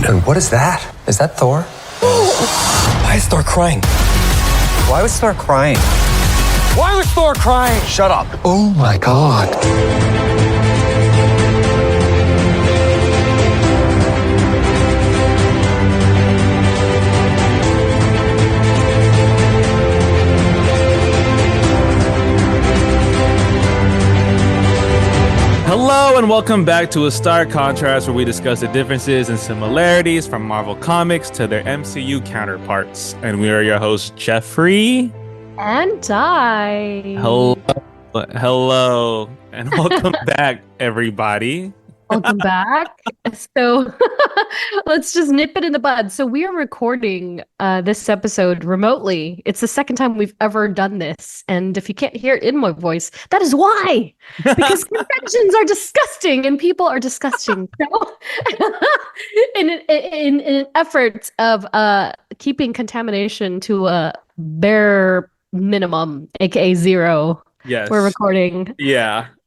And what is that? Is that Thor? Why is Thor crying? Why was Thor crying? Why was Thor crying? Shut up. Oh my God. Hello and welcome back to A Stark Contrast, where we discuss the differences and similarities from Marvel Comics to their MCU counterparts. And we are your hosts, Geoffrey and Dai. Hello, and welcome back, everybody. Welcome back. So let's just nip it in the bud. So we are recording this episode remotely. It's the second time we've ever done this. And if you can't hear it in my voice, that is why. Because conventions are disgusting and people are disgusting. So in an effort of keeping contamination to a bare minimum, aka zero, yes, we're recording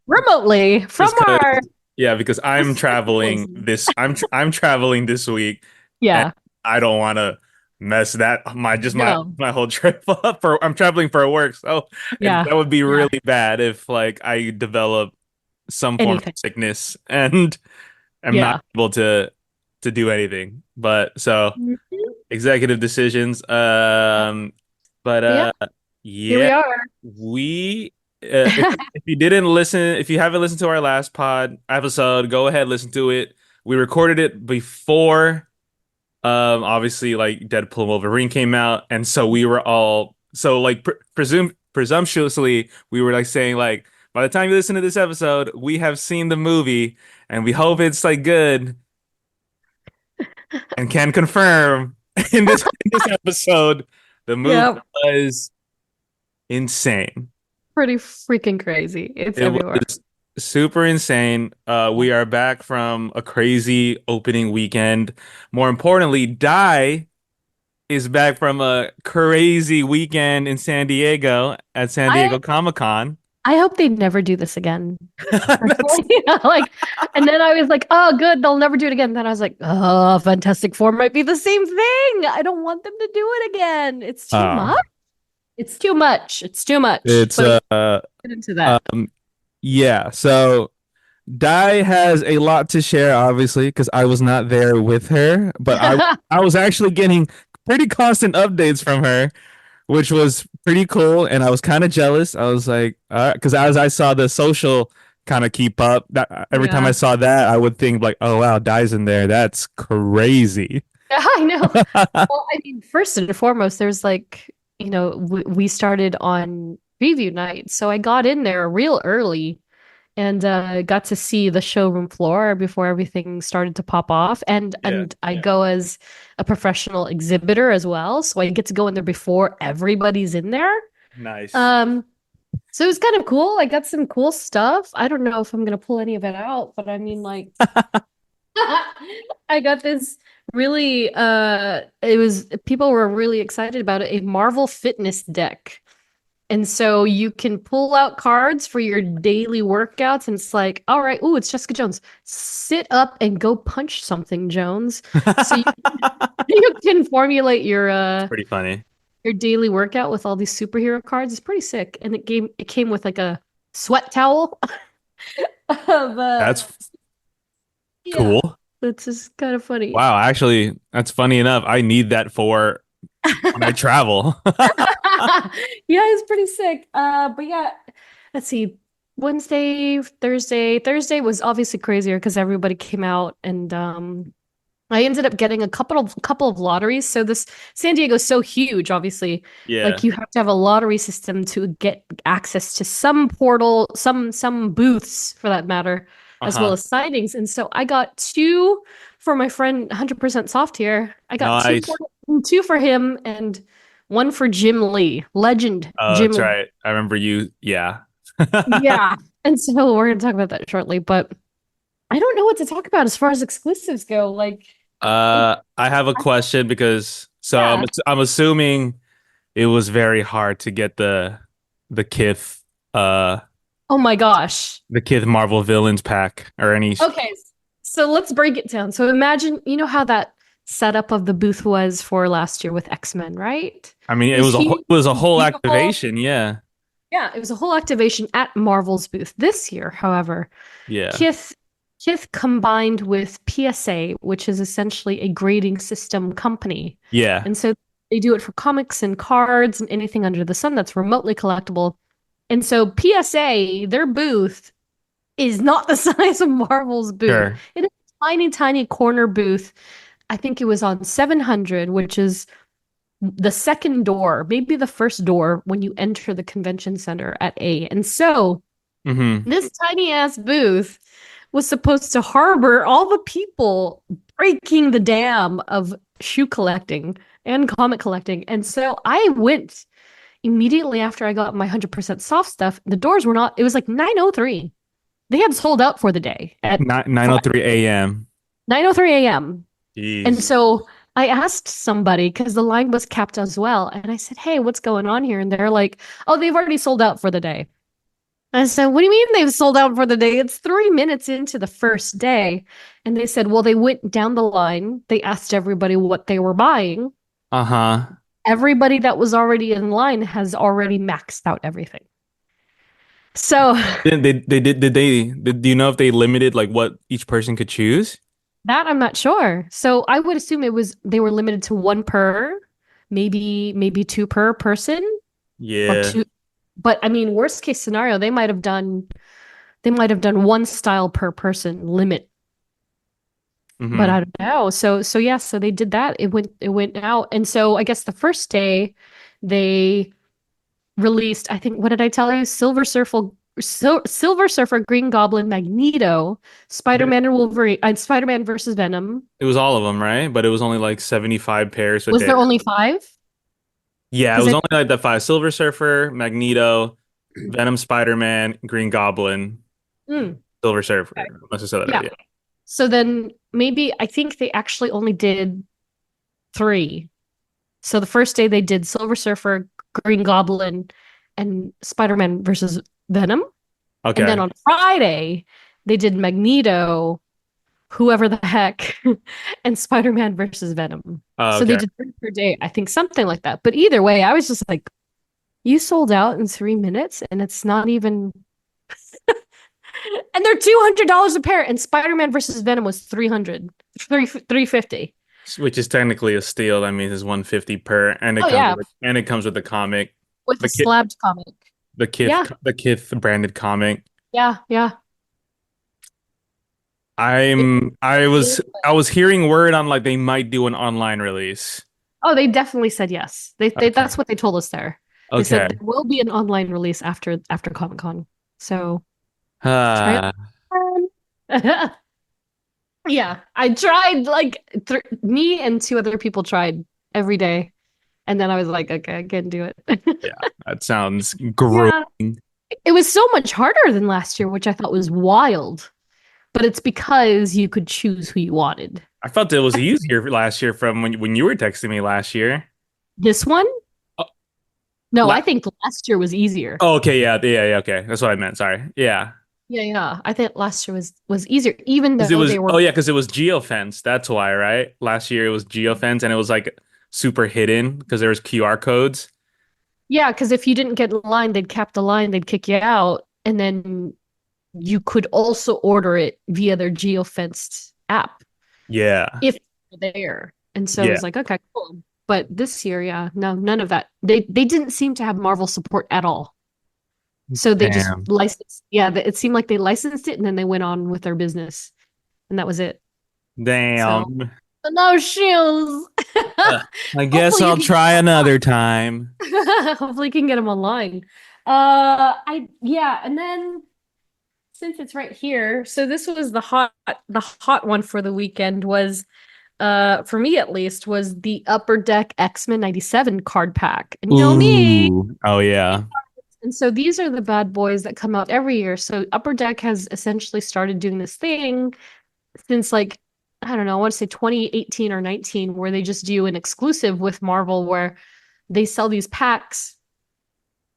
remotely from our... Yeah, because I'm traveling I'm traveling this week. Yeah. I don't want to mess my whole trip up. I'm traveling for work, so that would be really bad if like I develop some form of sickness and I'm not able to do anything. But so executive decisions. Here we are. If you didn't listen, if you haven't listened to our last pod episode, go ahead, listen to it. We recorded it before obviously like Deadpool and Wolverine came out, and so we were all presumptuously we were like saying like, by the time you listen to this episode, we have seen the movie and we hope it's like good, and can confirm in this episode the movie was insane. Pretty freaking crazy. It everywhere. Was super insane. We are back from a crazy opening weekend. More importantly, Dai is back from a crazy weekend in San Diego at San Diego Comic-Con. I hope they never do this again. And then I was like, oh, good, they'll never do it again. Then I was like, oh, Fantastic Four might be the same thing. I don't want them to do it again. It's too much. It's too much. It's too much. It's get into that. So Dai has a lot to share, obviously, because I was not there with her, but I was actually getting pretty constant updates from her, which was pretty cool, and I was kind of jealous. I was like, because as I saw the social kind of keep up, that every time I saw that, I would think like, oh wow, Dai's in there. That's crazy. I know. Well, I mean, first and foremost, there's like, you know, we started on preview night, so I got in there real early and got to see the showroom floor before everything started to pop off. And I go as a professional exhibitor as well, so I get to go in there before everybody's in there. Nice. So it was kind of cool. I got some cool stuff. I don't know if I'm gonna pull any of it out, but I mean, like, I got this really people were really excited about it, a Marvel fitness deck. And so you can pull out cards for your daily workouts, and it's like, all right, it's Jessica Jones. Sit up and go punch something, Jones. So you can formulate your pretty funny. Your daily workout with all these superhero cards. It's pretty sick. And it came with like a sweat towel. That's cool. That's just kind of funny. Wow, actually, that's funny enough. I need that for when I travel. Yeah, it's pretty sick. But yeah, let's see. Wednesday, Thursday. Thursday was obviously crazier because everybody came out, and I ended up getting a couple of lotteries. So this San Diego is so huge, obviously. Yeah. Like you have to have a lottery system to get access to some portal, some booths for that matter, as well as signings. And so I got 2 for my friend 100% Soft here. I got nice. 2 for him and 1 for Jim Lee, legend. Jim That's Lee. right. I remember you. Yeah. Yeah. And so we're going to talk about that shortly, but I don't know what to talk about as far as exclusives go. Like, I have a question because I'm assuming it was very hard to get the Kith oh my gosh, the Kith Marvel Villains pack or any. Okay, so let's break it down. So imagine, you know how that setup of the booth was for last year with X-Men, right? I mean, It was huge. it was a whole Beautiful. activation. Yeah. Yeah, it was a whole activation at Marvel's booth. This year, however, Yeah. Kith combined with PSA, which is essentially a grading system company. Yeah. And so they do it for comics and cards and anything under the sun that's remotely collectible. And so PSA, their booth is not the size of Marvel's booth. Sure. It is a tiny, tiny corner booth. I think it was on 700, which is the second door, maybe the first door when you enter the convention center at A. And so this tiny ass booth was supposed to harbor all the people breaking the dam of shoe collecting and comic collecting. And so I went immediately after I got my 100% soft stuff. The doors were not, it was like 9:03. They had sold out for the day at 9:03 a.m. 9:03 a.m. Jeez. And so I asked somebody because the line was capped as well. And I said, hey, what's going on here? And they're like, oh, they've already sold out for the day. I said, what do you mean they've sold out for the day? It's 3 minutes into the first day. And they said, well, they went down the line. They asked everybody what they were buying. Uh-huh. Everybody that was already in line has already maxed out everything. So do you know if they limited like what each person could choose? that I'm not sure. So I would assume they were limited to one per, maybe two per person. Yeah. Or two. But I mean, worst case scenario, they might have done one style per person limit. But I don't know. So yeah, so they did that. It went out. And so I guess the first day they released, I think, what did I tell you? Silver Surfer, Green Goblin, Magneto, Spider-Man and Wolverine, and Spider-Man versus Venom. It was all of them, right? But it was only like 75 pairs. Was there only 5? Yeah, it was only like the 5. Silver Surfer, Magneto, Venom, Spider-Man, Green Goblin, Silver Surfer. Okay. Let's just say that. Yeah. So then maybe I think they actually only did 3. So the first day they did Silver Surfer, Green Goblin, and Spider-Man versus Venom. Okay. And then on Friday they did Magneto, whoever the heck, and Spider-Man versus Venom. So they did 3 per day, I think, something like that. But either way, I was just like, you sold out in 3 minutes and it's not even and they're $200 a pair, and Spider-Man versus Venom was $350. Which is technically a steal. That means it's $150 per, and it comes with the comic. With the slabbed comic. The Kith branded comic. Yeah. I was hearing word on like they might do an online release. Oh, they definitely said yes. They that's what they told us there. They said there will be an online release after Comic-Con. So try it. Yeah, I tried like me and 2 other people tried every day. And then I was like, okay, I can't do it. Yeah, that sounds grueling. Yeah. It was so much harder than last year, which I thought was wild. But it's because you could choose who you wanted. I felt it was easier last year from when you were texting me last year. This one? No, I think last year was easier. Oh, okay, yeah, okay. That's what I meant. Sorry. Yeah. Yeah. I think last year was easier, even though they were. Oh yeah, because it was geofence. That's why, right? Last year it was geofence, and it was like super hidden because there was QR codes. Yeah, because if you didn't get in line, they'd cap the line, they'd kick you out, and then you could also order it via their geofenced app. Yeah. If you're there. And so it was like, okay, cool. But this year, yeah, no, none of that. They didn't seem to have Marvel support at all. So they just licensed. Yeah, it seemed like they licensed it and then they went on with their business. And that was it. Damn. So no shoes. I guess I'll try another time. Hopefully you can get them online. And then since it's right here, so this was the hot one for the weekend was for me at least, was the Upper Deck X-Men 97 card pack. And you know me. Oh yeah. And so these are the bad boys that come out every year. So Upper Deck has essentially started doing this thing since like, I don't know, I want to say 2018 or 19, where they just do an exclusive with Marvel where they sell these packs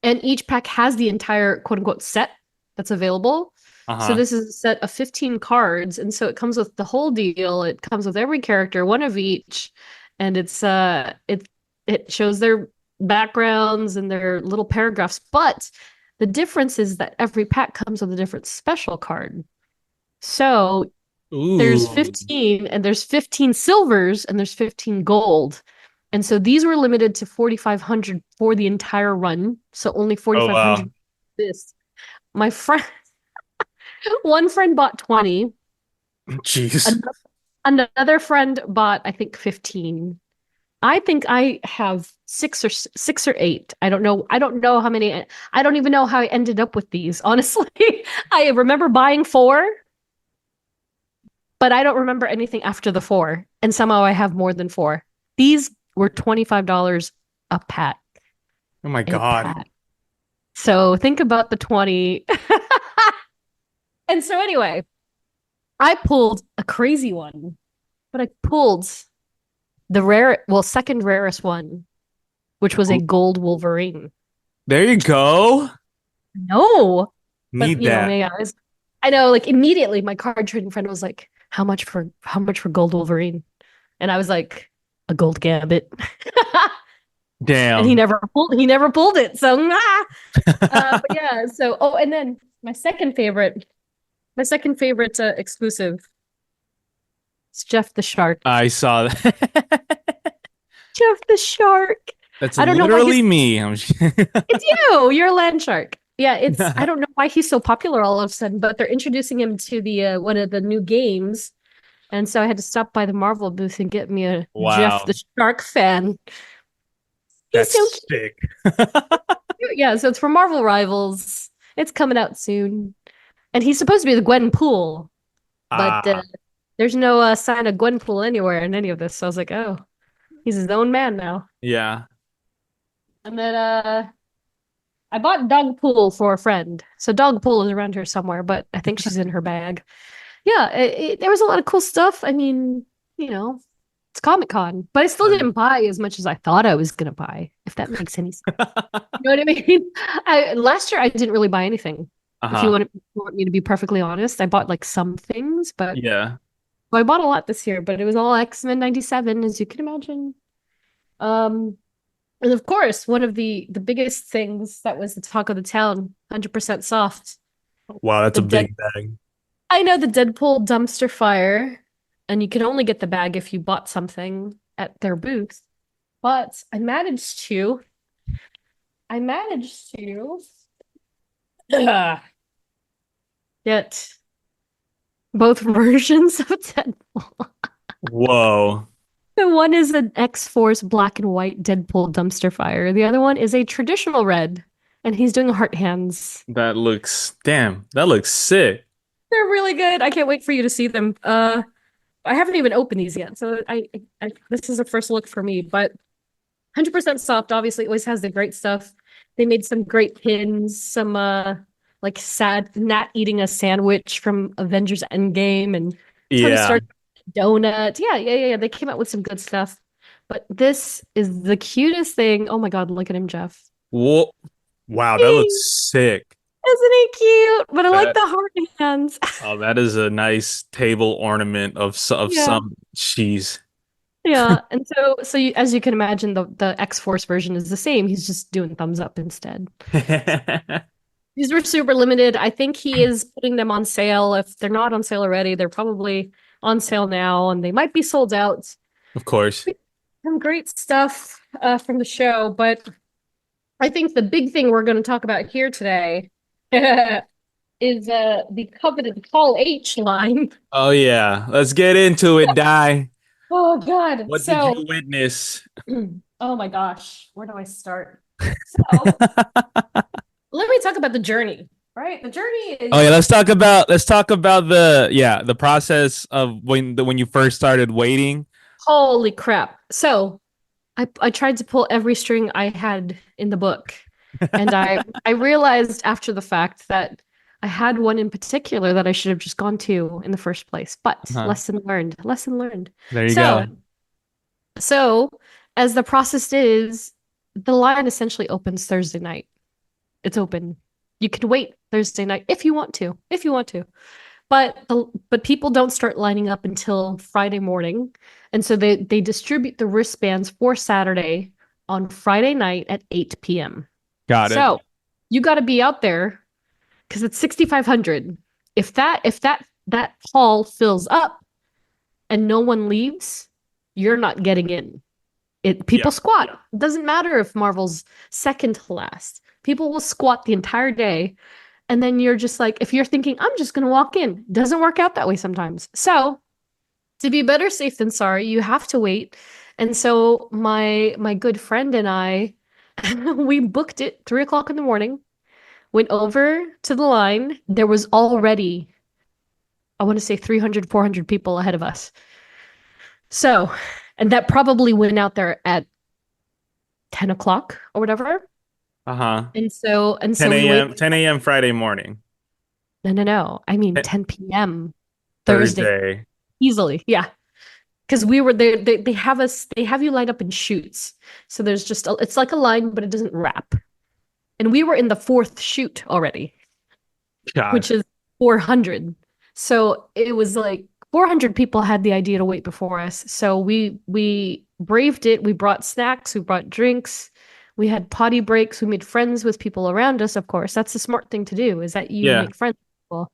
and each pack has the entire quote unquote set that's available. So Uh-huh. this is a set of 15 cards, and so it comes with the whole deal. It comes with every character, one of each, and it shows their backgrounds and their little paragraphs. But the difference is that every pack comes with a different special card. So there's Ooh. 15 and there's 15 silvers and there's 15 gold. And so these were limited to 4,500 for the entire run. So only Oh, wow. 4,500 this. My friend, one friend bought 20. Jeez. Another, another friend bought, I think, 15. I think I have six or eight. I don't know. I don't know how many. I don't even know how I ended up with these, honestly. I remember buying four, but I don't remember anything after the four. And somehow I have more than four. These were $25 a pack. Oh my A God. pack. So think about the 20. And so anyway, I pulled a crazy one, but I pulled second rarest one, which was a gold Wolverine. There you go. No, but Need that. me, I know, like immediately my card trading friend was like, how much for gold Wolverine? And I was like, a gold Gambit. And Damn. he never pulled it. So but yeah, so and then my second favorite exclusive is Jeff the Shark. I saw that. Jeff the Shark. That's I don't know why literally me. it's you. You're a land shark. Yeah, I don't know why he's so popular all of a sudden, but they're introducing him to the one of the new games. And so I had to stop by the Marvel booth and get me a Jeff Wow. the Shark fan. He's so That's sick. cute. Yeah, so it's for Marvel Rivals. It's coming out soon. And he's supposed to be the Gwenpool, but Ah, there's no sign of Gwenpool anywhere in any of this. So I was like, oh, he's his own man now. yeah. And then I bought Dogpool for a friend. So Dogpool is around here somewhere, but I think she's in her bag. Yeah, there was a lot of cool stuff. I mean, it's Comic-Con, but I still didn't buy as much as I thought I was gonna buy, if that makes any sense. You know what I mean? Last year I didn't really buy anything. If you Uh-huh. want me to be perfectly honest, I bought like some things, but Yeah. well, I bought a lot this year, but it was all X-Men 97, as you can imagine. Um, and of course, one of the biggest things that was the talk of the town, 100% soft. Wow, that's The a dead big bag. I know the Deadpool dumpster fire, and you can only get the bag if you bought something at their booth. But I managed to get both versions of Deadpool. Whoa. The one is an X-Force black and white Deadpool dumpster fire. The other one is a traditional red, and he's doing heart hands. That looks sick. They're really good. I can't wait for you to see them. I haven't even opened these yet, so I this is a first look for me. But 100% soft, obviously, always has the great stuff. They made some great pins, some like sad Nat eating a sandwich from Avengers Endgame, and Tony Yeah. Stark donut. Yeah. They came out with some good stuff. But this is the cutest thing. Oh my God, look at him, Jeff. Whoa. Wow, that Isn't looks sick. he cute? But I like That the heart hands. that is a nice table ornament of Yeah. some cheese. Yeah, and so as you can imagine, the X-Force version is the same. He's just doing thumbs up instead. These were super limited. I think he is putting them on sale. If they're not on sale already, they're probably on sale now, and they might be sold out. Of course. Some great stuff from the show, but I think the big thing we're going to talk about here today is the coveted Hall H line. Oh yeah. Let's get into it, Di. Oh God! What did you witness? Oh my gosh, where do I start? So. Let me talk about the journey, right? The journey is Oh yeah, let's talk about the process of when you first started waiting. holy crap. So I tried to pull every string I had in the book. And I realized after the fact that I had one in particular that I should have just gone to in the first place. But Uh-huh. lesson learned. Lesson learned. There you So go. so as the process is, the line essentially opens Thursday night. It's open. You can wait Thursday night if you want to, but people don't start lining up until Friday morning. And so they distribute the wristbands for Saturday on Friday night at 8 p.m. Got it. So you got to be out there because it's 6,500. If that hall fills up and no one leaves, you're not getting in. People squat. It doesn't matter if Marvel's second to last. People will squat the entire day. And then you're just like, if you're thinking, I'm just going to walk in, doesn't work out that way sometimes. So to be better safe than sorry, you have to wait. And so my good friend and I, we booked it 3 o'clock in the morning, went over to the line. There was already, I want to say 300, 400 people ahead of us. So, and that probably went out there at 10 o'clock or whatever. Uh-huh. And so 10 a.m. 10 a.m. Friday morning. No. I mean 10 p.m. Thursday. Easily. Yeah. Because we were there, they have you lined up in chutes. So there's just it's like a line, but it doesn't wrap. And we were in the fourth chute already, which is 400. So it was like 400 people had the idea to wait before us. So we braved it. We brought snacks, we brought drinks. We had potty breaks. We made friends with people around us, of course. That's the smart thing to do, is that you make friends with people.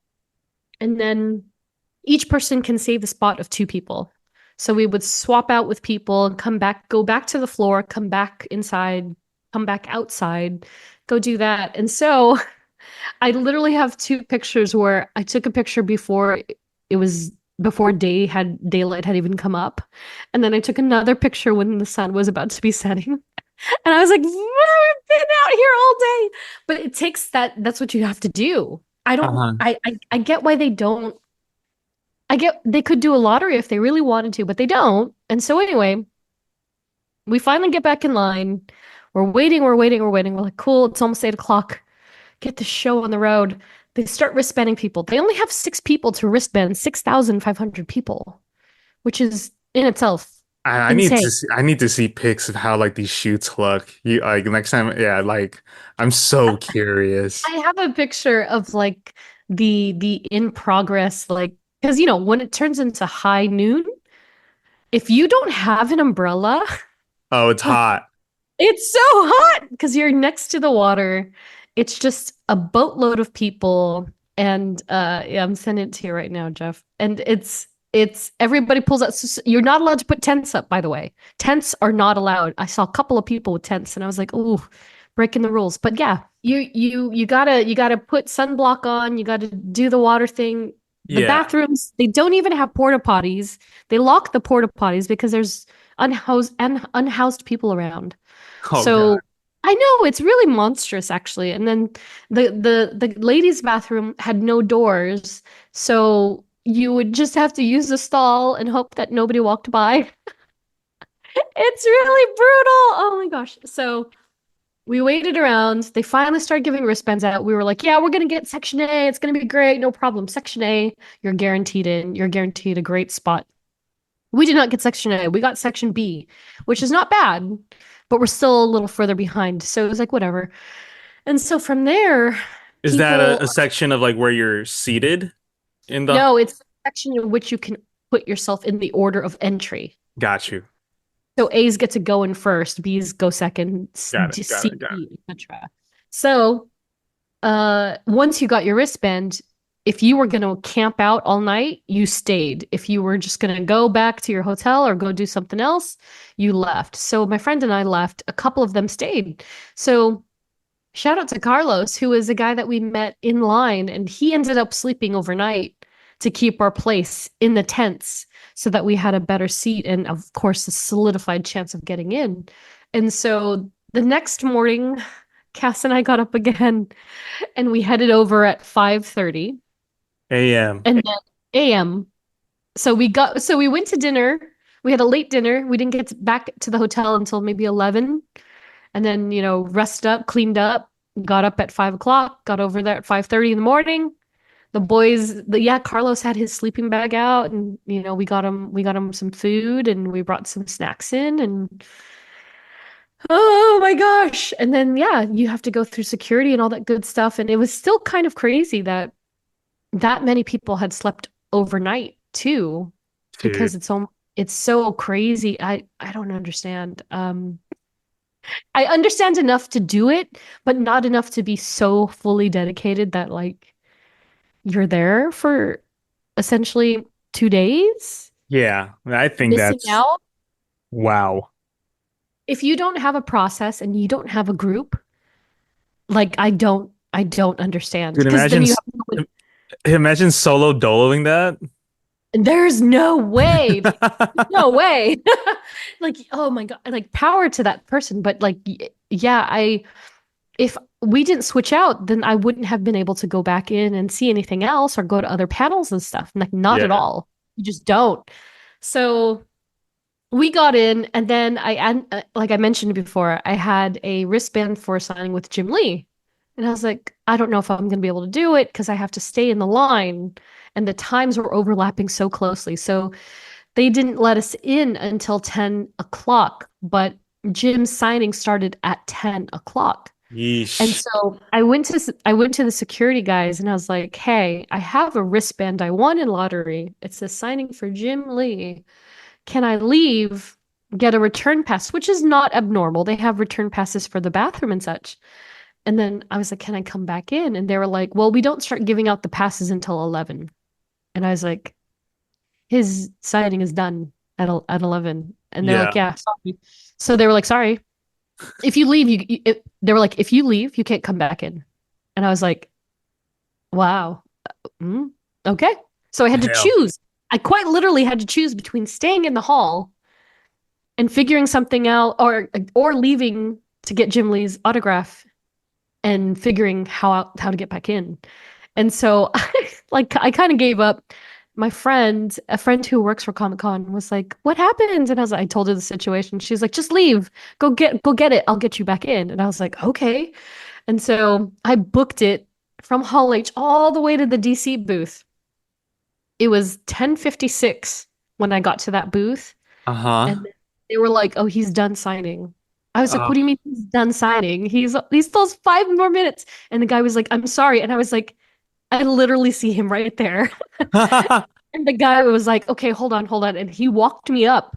And then each person can save a spot of 2 people. So we would swap out with people and come back, go back to the floor, come back inside, come back outside, go do that. And so I literally have 2 pictures where I took a picture before daylight had even come up. And then I took another picture when the sun was about to be setting. And I was like, I've been out here all day. But it takes that's what you have to do. I get why they don't. They could do a lottery if they really wanted to, but they don't. And so anyway, we finally get back in line. We're waiting. We're like, cool, it's almost 8 o'clock. Get the show on the road. They start wristbanding people. They only have 6 people to wristband 6,500 people, which is in itself I need to see pics of how like these shoots look. You like next time, yeah, like I'm so curious. I have a picture of like the in progress, like, because when it turns into high noon, if you don't have an umbrella, Oh, it's hot. it's so hot because you're next to the water. It's just a boatload of people, and yeah, I'm sending it to you right now, Jeff. And it's everybody pulls out. So you're not allowed to put tents up, by the way. Tents are not allowed. I saw a couple of people with tents, and I was like, "Ooh, breaking the rules." But yeah, you gotta put sunblock on. You gotta do the water thing. The bathrooms, they don't even have porta potties. They lock the porta potties because there's unhoused people around. Oh, So God. I know it's really monstrous, actually. And then the ladies' bathroom had no doors, so you would just have to use the stall and hope that nobody walked by. It's really brutal. Oh my gosh. So we waited around. They finally started giving wristbands out. We were like, yeah, we're going to get Section A. It's going to be great. No problem. Section A, you're guaranteed in. You're guaranteed a great spot. We did not get Section A. We got Section B, which is not bad, but we're still a little further behind. So it was like, whatever. And so from there, Is that a section of like where you're seated in the? No, it's a section in which you can put yourself in the order of entry. Got you. So A's get to go in first, B's go second, Got C, it. etc. So once you got your wristband, if you were going to camp out all night, you stayed. If you were just going to go back to your hotel or go do something else, you left. So my friend and I left. A couple of them stayed. So shout out to Carlos, who is a guy that we met in line, and he ended up sleeping overnight to keep our place in the tents so that we had a better seat and, of course, a solidified chance of getting in. And so the next morning, Cass and I got up again, and we headed over at 5:30 a.m. and then a.m. So we went to dinner. We had a late dinner. We didn't get back to the hotel until maybe 11. And then, rested up, cleaned up, got up at 5 o'clock, got over there at 5:30 in the morning. The boys, Carlos had his sleeping bag out, and, we got him some food, and we brought some snacks in, and Oh my gosh. And then yeah, you have to go through security and all that good stuff. And it was still kind of crazy that that many people had slept overnight too, Dude. because it's so crazy. I don't understand. I understand enough to do it, but not enough to be so fully dedicated that like you're there for essentially 2 days, Yeah, I think missing that's out. wow. If you don't have a process and you don't have a group, like I don't understand Dude, because then imagine you have imagine solo doloing that. there's no way. No way. Like, oh my God, like power to that person. But like, yeah, if we didn't switch out, then I wouldn't have been able to go back in and see anything else or go to other panels and stuff. Like, not at Yeah. all. You just don't. So we got in, and then like I mentioned before, I had a wristband for signing with Jim Lee. And I was like, I don't know if I'm going to be able to do it because I have to stay in the line. And the times were overlapping so closely. So they didn't let us in until 10 o'clock, but Jim's signing started at 10 o'clock. And Yeesh. so I went to the security guys and I was like, "Hey, I have a wristband I won in lottery. It says signing for Jim Lee. Can I leave, get a return pass?" Which is not abnormal. They have return passes for the bathroom and such. And then I was like, "Can I come back in?" And they were like, "Well, we don't start giving out the passes until 11." And I was like, "His signing is done at 11." And they're like, Yeah. "Yeah, sorry." So they were like, "Sorry. If you leave, they were like, if you leave, you can't come back in." And I was like, "Wow. Mm, okay." So I had to Damn. choose. I quite literally had to choose between staying in the hall and figuring something out, or leaving to get Jim Lee's autograph and figuring how to get back in. And so I kind of gave up. A friend who works for Comic Con was like, "What happened?" And I told her the situation. She's like, "Just leave. Go get it. I'll get you back in." And I was like, "Okay." And so I booked it from Hall H all the way to the DC booth. It was 10:56 when I got to that booth, Uh-huh. and they were like, "Oh, he's done signing." I was like, Oh. "What do you mean he's done signing? He still has 5 more minutes." And the guy was like, "I'm sorry." And I was like, I literally see him right there. And the guy was like, "Okay, hold on, hold on." And he walked me up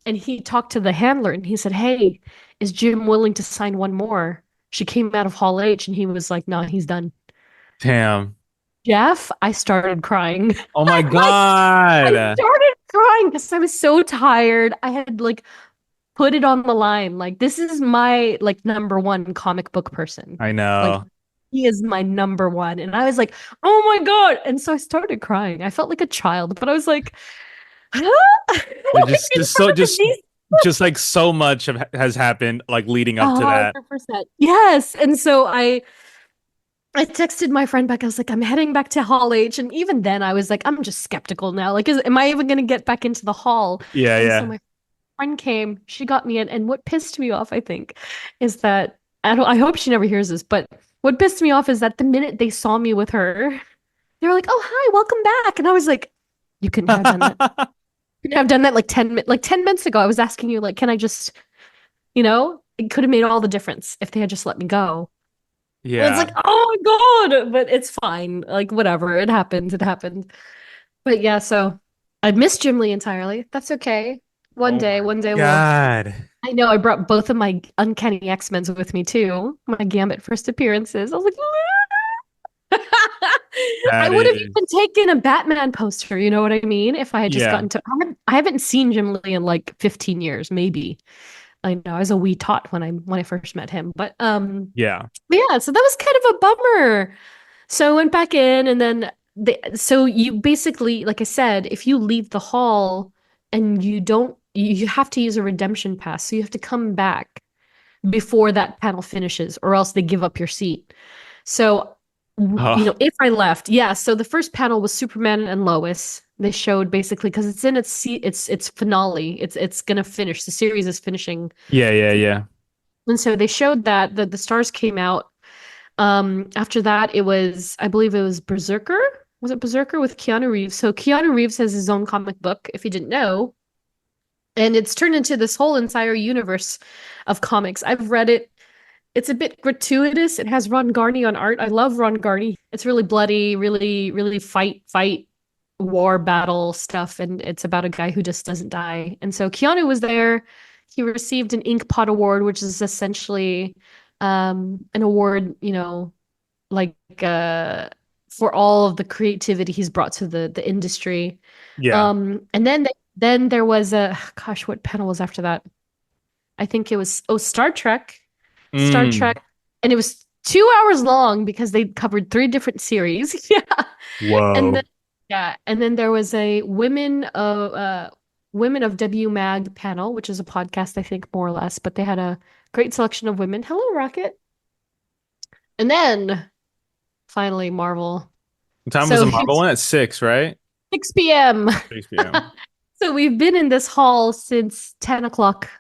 and he talked to the handler and he said, "Hey, is Jim willing to sign one more?" She came out of Hall H and he was like, "No, he's done." Damn. Jeff, I started crying. Oh my Like, I God. started crying because I was so tired. I had like put it on the line. Like, this is my like number one comic book person. I Like, know. he is my number one. And I was like, "Oh my God." And so I started crying. I felt like a child, but I was like, like It in just front so of the DC. just like so much has happened like leading up to that. 100%. Yes. And so I texted my friend back. I was like, "I'm heading back to Hall H." And even then I was like, I'm just skeptical now. Like, am I even gonna get back into the hall? Yeah, And so yeah. my friend came, she got me in, and what pissed me off, I think, is that I hope she never hears this, but what pissed me off is that the minute they saw me with her, they were like, "Oh, hi, welcome back." And I was like, "You couldn't have done that. You couldn't have done that like 10 minutes ago. I was asking you, like, can I just, it could have made all the difference if they had just let me go." And it's Yeah. like, "Oh my God," but it's fine. Like, whatever. It happened. It happened. But yeah, so I missed Jim Lee entirely. That's okay. Oh my One day we'll. God. I know I brought both of my Uncanny X-Men's with me too. My Gambit first appearances. I was like, I That would have is even taken a Batman poster, you know what I mean? If I had just yeah. gotten to, I haven't seen Jim Lee in like 15 years, maybe. I know I was a wee tot when I first met him, Yeah. but yeah, so that was kind of a bummer. So I went back in, and then so you basically, like I said, if you leave the hall and you don't, you have to use a redemption pass. So you have to come back before that panel finishes, or else they give up your seat. So, Oh. if I left, yeah. So the first panel was Superman and Lois. They showed basically because it's in its finale. It's gonna finish. The series is finishing, Yeah, yeah, yeah. and so they showed that the stars came out. After that, I believe it was Berserker. Was it Berserker with Keanu Reeves? So Keanu Reeves has his own comic book, if you didn't know. And it's turned into this whole entire universe of comics. I've read it. It's a bit gratuitous. It has Ron Garney on art. I love Ron Garney. It's really bloody, really, really fight, war, battle stuff. And it's about a guy who just doesn't die. And so Keanu was there. He received an Ink Pot Award, which is essentially an award, like for all of the creativity he's brought to the industry. Yeah. And then there was what panel was after that? I think it was Star Trek. Star Trek, and it was 2 hours long because they covered 3 different series. Yeah. Whoa. And then there was a Women of W Mag panel, which is a podcast, I think, more or less, but they had a great selection of women. Hello, Rocket. And then finally Marvel. What time was the Marvel one? At 6, right? 6 p.m. 6 p.m. So we've been in this hall since 10 o'clock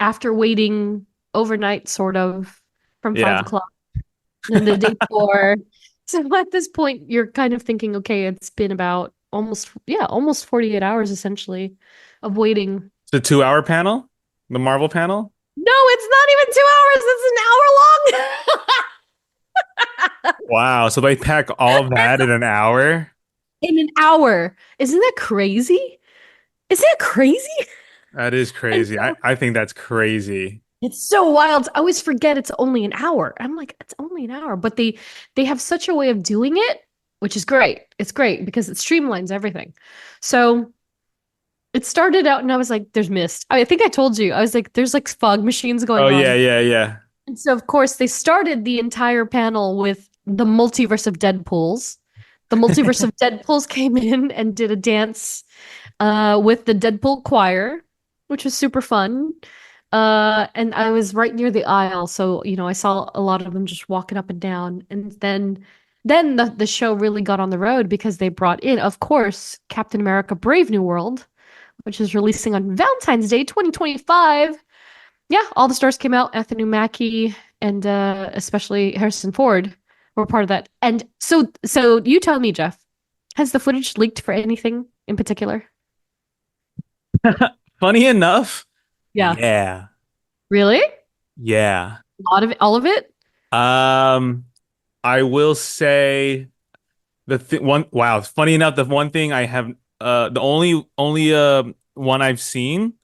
after waiting overnight, sort of, from 5 o'clock. And the day before. So at this point, you're kind of thinking, okay, it's been about almost 48 hours, essentially, of waiting. The 2-hour panel? The Marvel panel? No, it's not even 2 hours. It's an hour long. Wow. So they pack all of that in an hour? In an hour. Isn't that crazy? Isn't that crazy? That is crazy. I think that's crazy. It's so wild. I always forget it's only an hour. I'm like, it's only an hour. But they have such a way of doing it, which is great. It's great because it streamlines everything. So it started out and I was like, there's mist. I think I told you. I was like, there's like fog machines going on. Oh, yeah. And so, of course, they started the entire panel with the multiverse of Deadpools. The multiverse of Deadpools came in and did a dance with the Deadpool choir, which was super fun. And I was right near the aisle, so I saw a lot of them just walking up and down. And then the show really got on the road because they brought in, of course, Captain America: Brave New World, which is releasing on Valentine's Day 2025. Yeah, all the stars came out. Anthony Mackie and especially Harrison Ford were part of that. And so you tell me, Jeff, has the footage leaked for anything in particular? Funny enough. Yeah. Yeah. Really? Yeah. A lot of it, all of it? I will say funny enough, the one thing I have the only one I've seen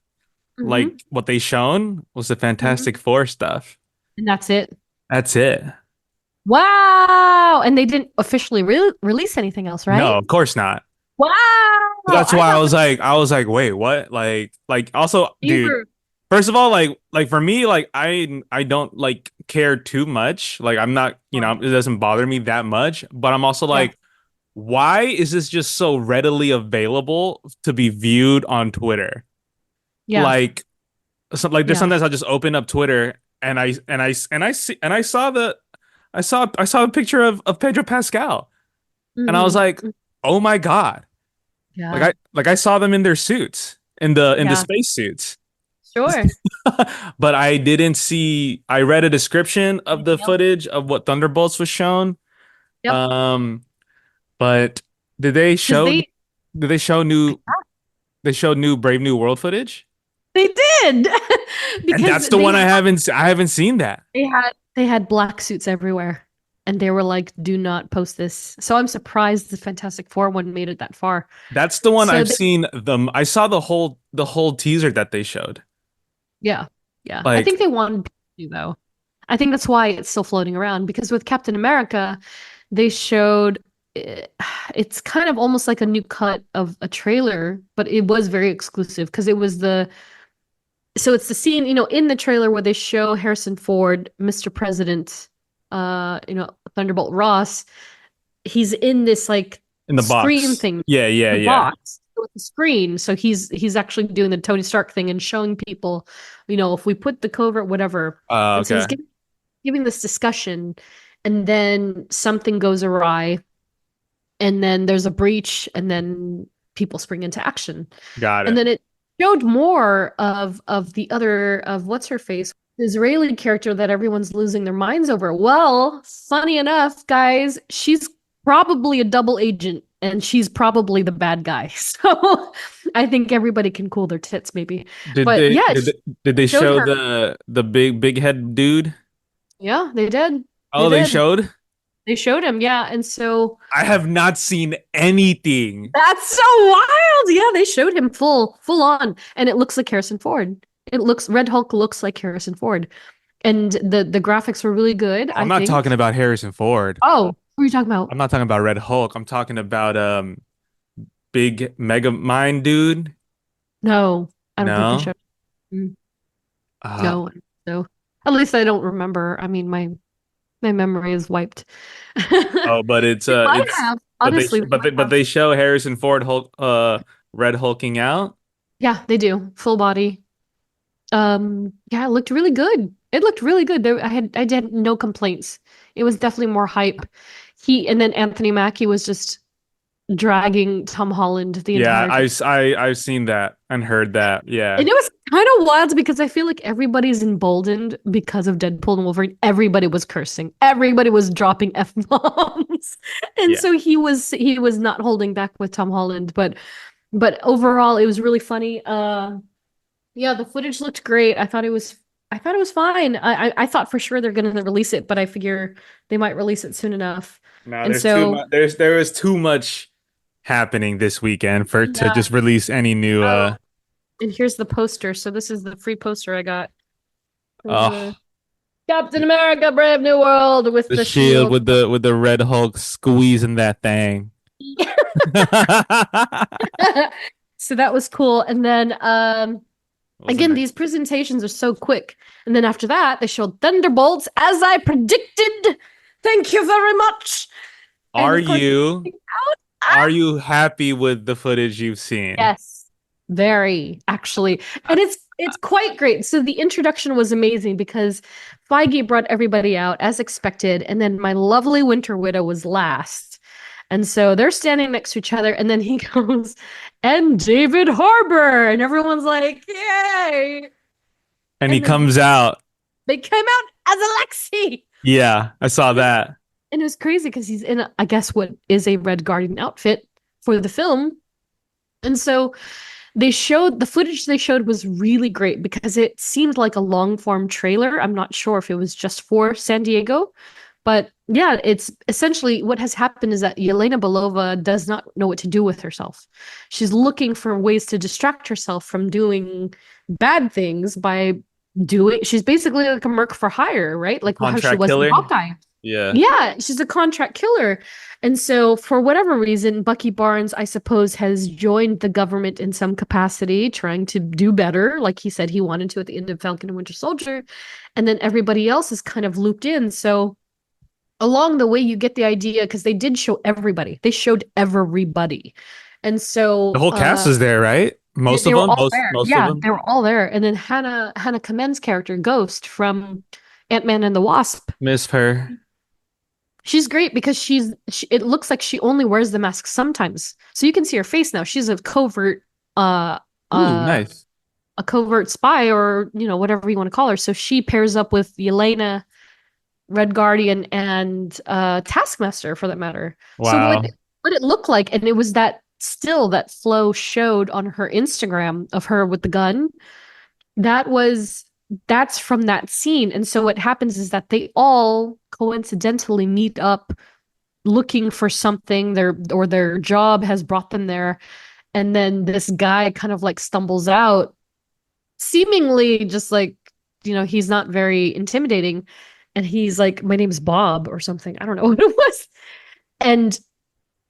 like what they shown was the Fantastic Four stuff. And that's it. That's it. Wow. And they didn't officially release anything else, right? No, of course not. Wow. That's why I was like, wait, what? Like also, dude, first of all, like for me, like I don't like care too much. Like I'm not, it doesn't bother me that much, but I'm also like, why is this just so readily available to be viewed on Twitter? Yeah. Like there's sometimes I'll just open up Twitter and I saw a picture of Pedro Pascal. And I was like, oh my God. Yeah. Like I saw them in their suits, in the space suits. Sure. But I didn't see. I read a description of the footage of what Thunderbolts was shown. Yep. But did they show? Did they show new? They showed new Brave New World footage. They did. And that's the one I haven't seen that. They had black suits everywhere. And they were like, do not post this. So I'm surprised the Fantastic Four one made it that far. That's the one I've seen them. I saw the whole teaser that they showed. Yeah. Yeah. I think they wanted to, though. I think that's why it's still floating around. Because with Captain America, they showed it's kind of almost like a new cut of a trailer, but it was very exclusive because it was so it's the scene, in the trailer where they show Harrison Ford, Mr. President, Thunderbolt Ross, he's in this like in the screen box thing. Yeah. Box with the screen. So he's actually doing the Tony Stark thing and showing people, if we put the covert, whatever. Okay. So he's giving this discussion, and then something goes awry, and then there's a breach, and then people spring into action. Got it. And then it showed more of what's her face, the Israeli character that everyone's losing their minds over. Well, funny enough, guys, she's probably a double agent and she's probably the bad guy. So I think everybody can cool their tits, maybe. Did But they yeah, did they showed show her. the big head dude? Yeah, they did. They Oh, they did. showed? They showed him, yeah. And so I have not seen anything. that's so wild. Yeah, they showed him full on, and it looks like Harrison Ford. It looks Red Hulk looks like Harrison Ford, and the graphics were really good, I'm I not think. talking about Harrison Ford. Oh, what are you talking about? I'm not talking about Red Hulk. I'm talking about big mega mind dude. No, I don't think they No. showed. Mm, Uh No, no. At least I don't remember. I mean, my memory is wiped. oh, but They might it's have. Honestly, they might but have. they show Harrison Ford Hulk Red Hulking out. Yeah, they do. Full body. Yeah, it looked really good. It looked really good. I had no complaints. It was definitely more hype. And then Anthony Mackie was just dragging Tom Holland the Yeah, entire time. I've seen that and heard that. Yeah. And it was kind of wild because I feel like everybody's emboldened because of Deadpool and Wolverine. Everybody was cursing. Everybody was dropping F-bombs. And Yeah. so he was not holding back with Tom Holland, but overall it was really funny. Yeah, the footage looked great. I thought it was fine. I thought for sure they're gonna release it, but I figure they might release it soon enough. No, And there's too so much. There is too much happening this weekend for to yeah. just release any new Oh, and here's the poster. So this is the free poster I got. There's oh a Captain America Brave New World with the the shield shield. with the Red Hulk squeezing that thing. So that was cool. And then Wasn't again, it? these presentations are so quick. And then after that, they showed Thunderbolts as I predicted. Thank you very much. And Are of course, you ah, are you happy with the footage you've seen? yes, very actually. And it's quite great. So the introduction was amazing because Feige brought everybody out as expected, and then my lovely Winter Widow was last. And so they're standing next to each other, and then he goes, and David Harbour, and everyone's like, yay! And he And then comes out. they came out as Alexi. Yeah, I saw that. And it was crazy because he's in, I guess, what is a Red Guardian outfit for the film. And so the footage they showed was really great because it seemed like a long form trailer. I'm not sure if it was just for San Diego, but yeah, it's essentially what has happened is that Yelena Belova does not know what to do with herself. She's looking for ways to distract herself from doing bad things by she's basically like a merc for hire, right? Like how she Contract was in killer. Hawkeye. Yeah. Yeah, she's a contract killer. And so, for whatever reason, Bucky Barnes, I suppose, has joined the government in some capacity, trying to do better, like he said he wanted to at the end of Falcon and Winter Soldier. And then everybody else is kind of looped in. So, along the way, you get the idea because they did show everybody, they showed everybody. And so, The whole cast is there, right? Most they of were them, all there. most of Yeah, them. they were all there. And then Hannah Kamenz's character, Ghost from Ant-Man and the Wasp. Miss her. She's great because it looks like she only wears the mask sometimes. So you can see her face now. She's a covert uh Ooh, uh nice. a covert spy or whatever you want to call her. So she pairs up with Yelena, Red Guardian, and Taskmaster for that matter. So Wow. what it looked like, and it was that still that Flo showed on her Instagram of her with the gun. That's from that scene. And so what happens is that they all coincidentally meet up looking for something their job has brought them there. And then this guy kind of like stumbles out, seemingly just like, he's not very intimidating. And he's like, my name's Bob or something. I don't know what it was. And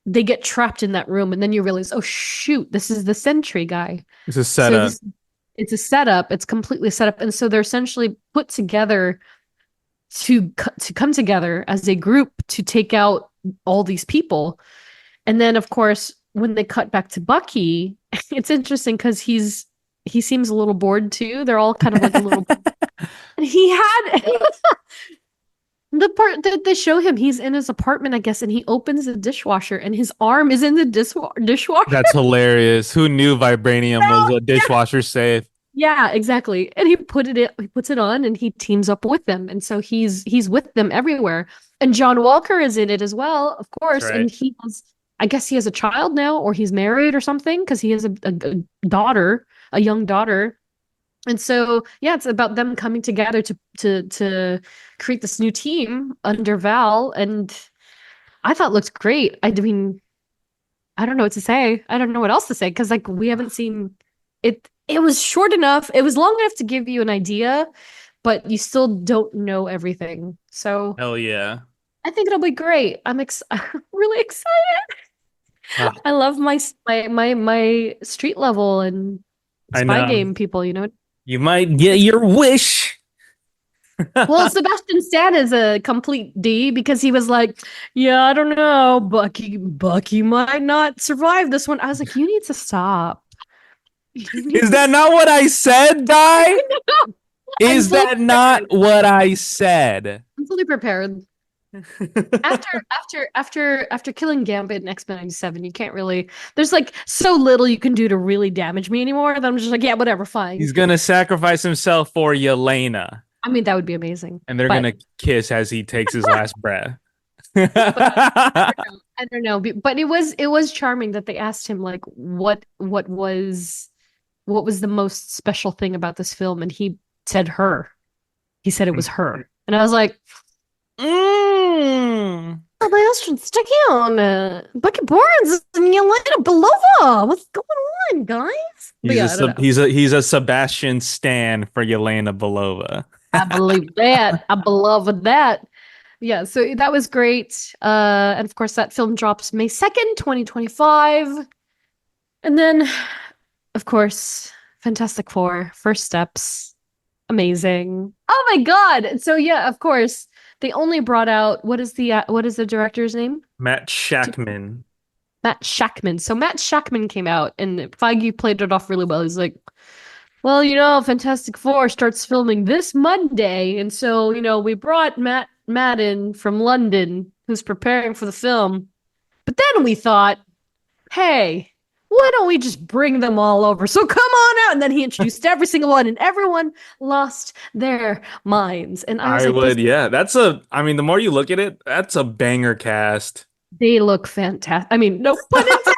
they get trapped in that room. And then you realize, oh, shoot, this is the Sentry guy. It's a So setup. it's a setup. It's completely set up. And so they're essentially put together to come together as a group to take out all these people. And then, of course, when they cut back to Bucky, it's interesting because he seems a little bored too. They're all kind of like a little. And he had the part that they show him, he's in his apartment, I guess, and he opens the dishwasher and his arm is in the dishwasher. That's hilarious. Who knew vibranium was a dishwasher safe? Yeah, exactly. And he puts it on and he teams up with them. And so he's with them everywhere. And John Walker is in it as well, of course. That's And right. he has I guess he has a child now, or he's married or something, because he has a daughter, a young daughter. And so, yeah, it's about them coming together to create this new team under Val, and I thought it looked great. I mean, I don't know what to say. I don't know what else to say, because like we haven't seen it. It was short enough. It was long enough to give you an idea, but you still don't know everything. So Hell yeah. I think it'll be great. I'm really excited. Ah, I love my street level and I spy know. game people, you know. You might get your wish. Well, Sebastian Stan is a complete D because he was like, "Yeah, I don't know, Bucky might not survive this one." I was like, "You need to stop." You need Is to that not what I said, Di? Is fully that not what I said? I'm fully prepared. After killing Gambit in X-Men 97, you can't really. There's like so little you can do to really damage me anymore that I'm just like, yeah, whatever, fine. He's gonna sacrifice himself for Yelena, I mean, that would be amazing. and they're But gonna kiss as he takes his last breath. I don't know. But it was charming that they asked him like what was the most special thing about this film, and he said her. He said it was her, and I was like, Mm. Sebastian Stan, Bucky Barnes and Yelena Belova. What's going on, guys? But yeah, I don't know. He's a Sebastian Stan for Yelena Belova. I believe that. I believe that. Yeah, so that was great. And of course, that film drops May 2nd, 2025. And then, of course, Fantastic Four, First Steps. Amazing. Oh my God. So yeah, of course, they only brought out what is the director's name? Matt Shackman. Matt Shackman. So Matt Shackman came out and Feige played it off really well. He's like, well, Fantastic Four starts filming this Monday. And so, we brought Matt in from London, who's preparing for the film. But then we thought, hey, why don't we just bring them all over? So come on out. And then he introduced every single one, and everyone lost their minds. And I was like, Yeah. I mean, the more you look at it, that's a banger cast. they look fantastic. I mean, no pun intended.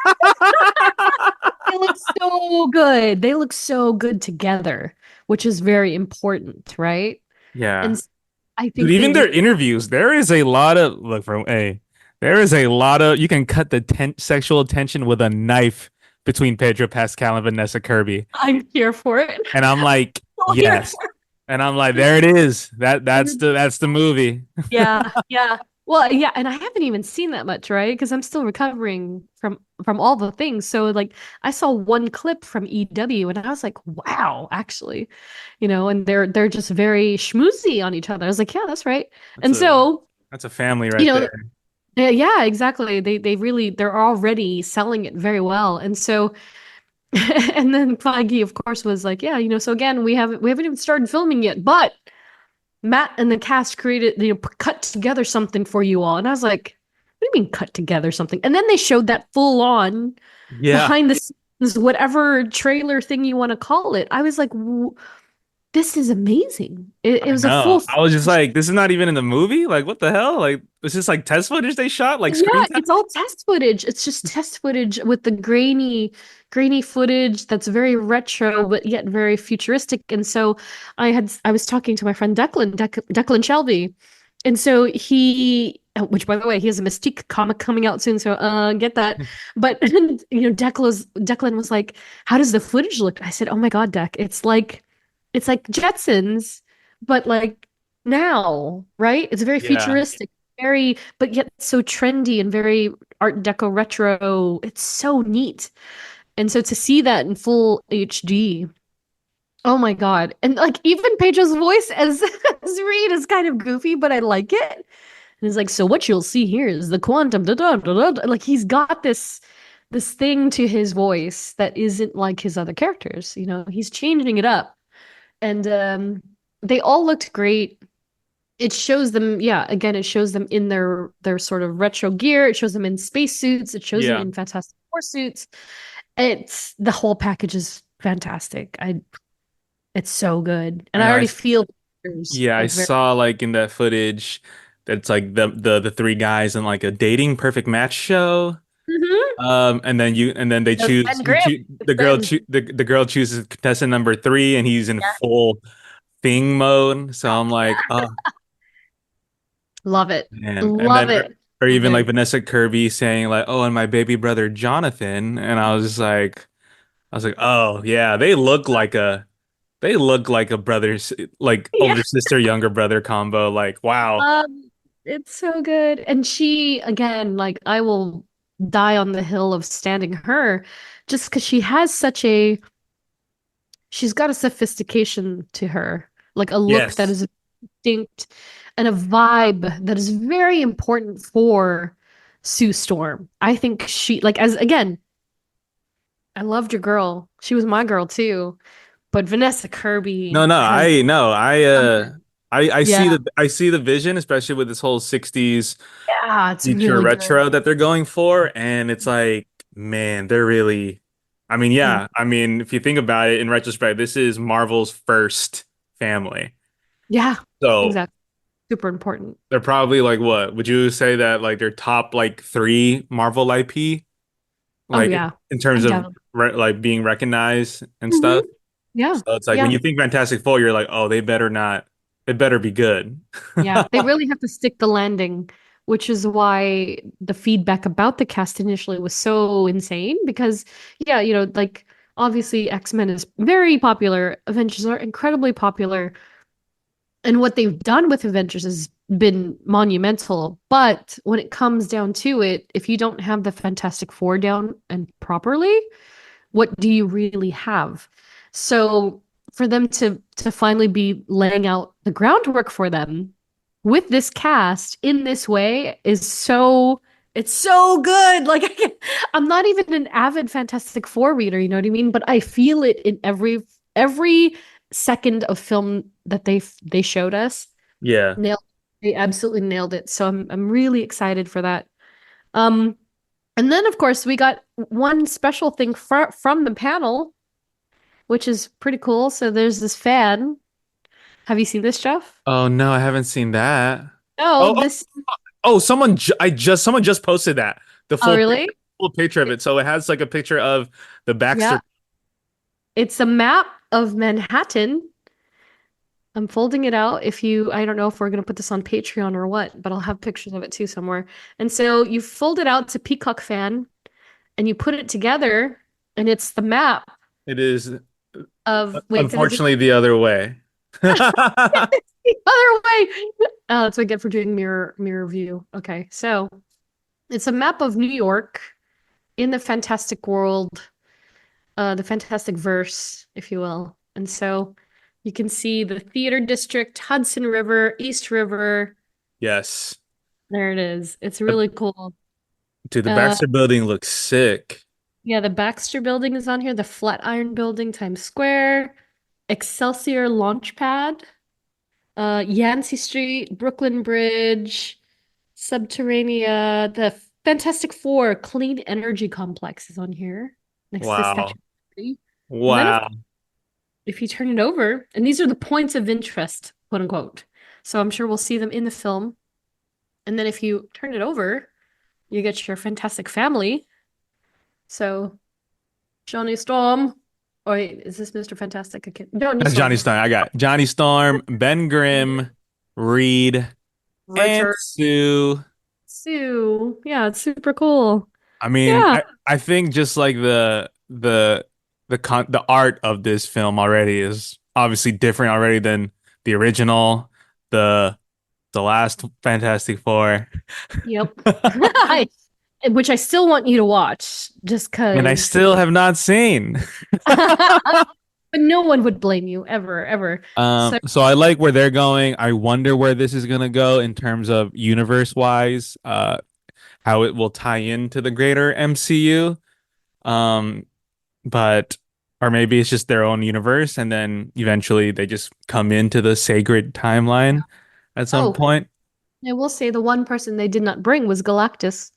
They look so good. They look so good together, which is very important, right? Yeah. And I think Dude, even their interviews, there is a lot of you can cut the sexual tension with a knife between Pedro Pascal and Vanessa Kirby. I'm here for it. And I'm like, Oh, here yes. for it. And I'm like, there it is. That's the movie. Yeah, yeah. Well, yeah, and I haven't even seen that much, right? Because I'm still recovering from all the things. So like I saw one clip from EW and I was like, wow, actually. And they're just very schmoozy on each other. I was like, yeah, that's right. That's a family right there. Yeah, exactly. They're already selling it very well. And so and then Feige, of course, was like, yeah, so again, we haven't even started filming yet, but Matt and the cast created, cut together something for you all. And I was like, what do you mean cut together something? And then they showed that full on behind the scenes, whatever trailer thing you want to call it. I was like, this is amazing. It was a full. I was just like, this is not even in the movie. Like, what the hell? Like, it's just like test footage they shot. Like, yeah, it's all test footage. It's just test footage with the grainy footage that's very retro but yet very futuristic. And so I was talking to my friend Declan Shelby, and so which by the way, he has a Mystique comic coming out soon, so get that. But Declan was like, how does the footage look? I said, oh my God, Dec, it's like Jetsons, but like now, right? It's very futuristic, very, but yet so trendy and very Art Deco retro. It's so neat. And so to see that in full HD, oh my God. And like even Pedro's voice as Reed is kind of goofy, but I like it. And it's like, so what you'll see here is the quantum, da, da, da, da, da. Like he's got this thing to his voice that isn't like his other characters. He's changing it up. And they all looked great. It shows them, again, it shows them in their sort of retro gear. It shows them in spacesuits. It shows them in Fantastic Four suits. It's the whole package is fantastic. It's so good, and I already feel. I saw like in that footage that's like the three guys in like a dating perfect match show. Mm-hmm. And then they That's choose Ben Grimm. It's Ben. the girl chooses contestant number 3, and he's in full thing mode. So I'm like, oh Love it. man. And Love then it. or even Okay. like Vanessa Kirby saying like, oh, and my baby brother Jonathan, and I was like, oh yeah, they look like a brother's like Yeah. older sister younger brother combo. Like wow. It's so good. And she, again, like I will die on the hill of standing her just because she's got a sophistication to her, like a look that Yes. is distinct and a vibe that is very important for Sue Storm. I think she, like, as again, I loved your girl. She was my girl too. But Vanessa No, Kirby no, has I no, something. see Yeah. I see the vision, especially with this whole 60s Yeah, it's future really good. retro that they're going for. And it's like, man, they're really, I mean, Mm. yeah, I mean, if you think about it in retrospect, this is Marvel's first family. Yeah, So exactly. Super important. they're probably like, what would you say that like their top like 3 Marvel IP, Oh like yeah. in terms of Undoubtedly. like being recognized and Hmm. stuff? Yeah. So it's like when Yeah. you think Fantastic Four, you're like, oh, they better not, it better be good. Yeah. They really have to stick the landing, which is why the feedback about the cast initially was so insane because yeah, like obviously X-Men is very popular. Avengers are incredibly popular. And what they've done with Avengers has been monumental. But when it comes down to it, if you don't have the Fantastic Four down and properly, what do you really have? So for them to finally be laying out the groundwork for them with this cast in this way is so it's so good. Like I'm not even an avid Fantastic Four reader, you know what I mean? But I feel it in every second of film that they showed us. Yeah. Nailed they absolutely nailed it. So I'm really excited for that. Um and then, of course, we got one special thing from the panel, which is pretty cool. So there's this fan. Have you seen this, Jeff? Oh no, I haven't seen that. Oh, Oh, this. someone just posted that the Oh, really? full picture of it. So it has like a picture of the Yeah. Baxter. It's a map of Manhattan. I'm folding it out. I don't know if we're going to put this on Patreon or what, but I'll have pictures of it too somewhere. And so you fold it out to Peacock fan and you put it together, and it's the map It is wait, is it unfortunately the other way. the other way? That's what I get for doing mirror view. Okay, so it's a map of New York in the fantastic world, the fantastic verse, if you will. And so you can see the theater district, Hudson River, East River. Yes. There it is. It's The- really cool. Dude, the Uh, Baxter building looks sick. yeah, the Baxter Building is on here, the Flatiron Building, Times Square, Excelsior Launchpad, Yancey Street, Brooklyn Bridge, Subterranea, the Fantastic Four Clean Energy Complex is on here next to the Statue Wow. of Liberty. And then Wow. if you turn it over, and these are the points of interest, quote unquote. So I'm sure we'll see them in the film. And then if you turn it over, you get your Fantastic Family. So Johnny Storm. Oh, wait, is this Mr. Fantastic? I can't. Johnny That's Storm. Johnny Storm. I got Johnny Storm, Ben Grimm, Reed, and Richard. Sue. Sue. Yeah, it's super cool. I mean, Yeah. I think just like the art of this film already is obviously different already than the original, the the last Fantastic Four. Yep. Which I still want you to watch just And I because. still have not seen. But no one would blame you ever, ever. So, So I like where they're going. I wonder where this is gonna go in terms of universe wise, how it will tie into the greater MCU. Um, but or maybe it's just their own universe, and then eventually they just come into the sacred timeline at some oh, point. I will say the one person they did not bring was Galactus,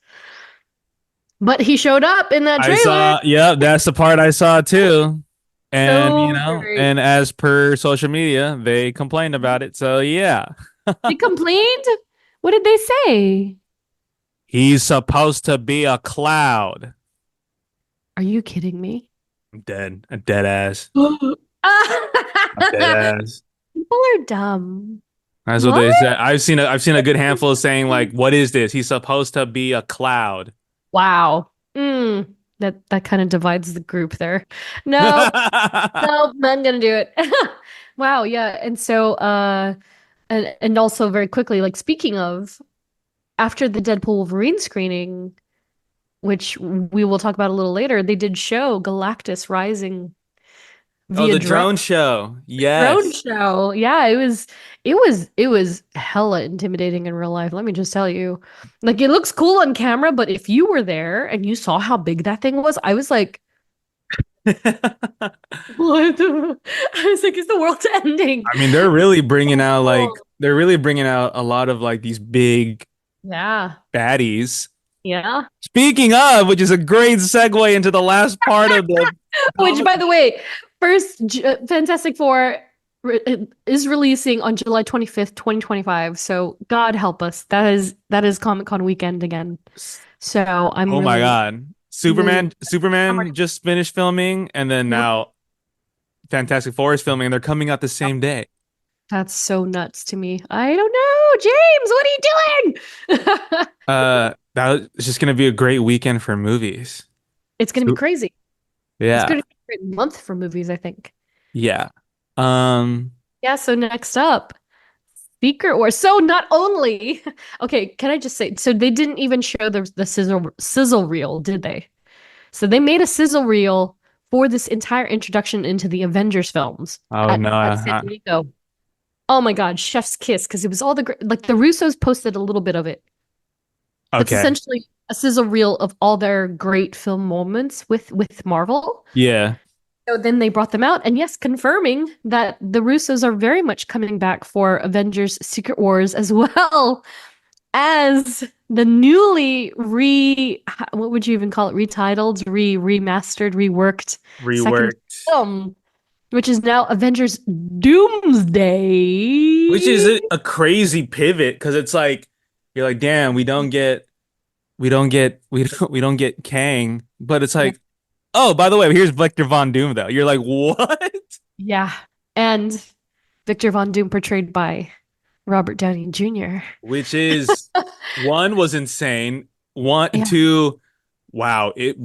but he showed up in that I trailer. saw, yeah, that's the part I saw too. And So great. and as per social media, they complained about it. So yeah, They complained? What did they say? he's supposed to be a cloud. Are you kidding me? I'm dead. A dead ass. People A dead ass. are dumb. That's what What? they said. I've seen a good handful of saying like, "What is this? He's supposed to be a cloud." Wow. That kind of divides the group there. No, no, not gonna do it. Wow, yeah. And so and also very quickly, like speaking of, after the Deadpool Wolverine screening, which we will talk about a little later, they did show Galactus rising Oh, via the drone drone show. drone Yes. show. Yeah, it was hella intimidating in real life, let me just tell you. Like it looks cool on camera, but if you were there and you saw how big that thing was, I was like, what I was like, is the world ending? I mean, they're really bringing out Oh, a lot of like these big yeah. baddies. Yeah. Speaking of, which is a great segue into the last part of the Which, by the way, first Fantastic Four is releasing on July 25th, 2025. So God help us. That is Comic-Con weekend again. So Oh my God. really I'm Superman ready. just finished filming, and then now Fantastic Four is filming, and they're coming out the same day. That's so nuts to me. I don't know, James, what are you doing? That is just gonna be a great weekend for movies. It's gonna be crazy. It's Yeah. gonna be a great month for movies, I think. Yeah. Um, Yeah, so next up, Secret Wars. So not only, okay, can I just say, so they didn't even show the sizzle reel, did they? So they made a sizzle reel for this entire introduction into the Avengers films oh at, no. at San Diego. Oh my God, chef's kiss, because it was all the great, like the Russos posted a little bit of it. It's Okay. essentially a sizzle reel of all their great film moments with Marvel. Yeah. So then they brought them out, and yes, confirming that the Russos are very much coming back for Avengers Secret Wars as well as the newly what would you even call it? Retitled, remastered, reworked second Reworked. film, which is now Avengers Which is Doomsday. a crazy pivot because it's like you're like, damn, we don't get Kang, but it's Yeah. like, oh, by the way, here's Vector Von Doom though. You're like, what? Yeah. And Victor Von Doom portrayed by Robert Downey Jr. Which is one was insane. One, Yeah. two, wow, it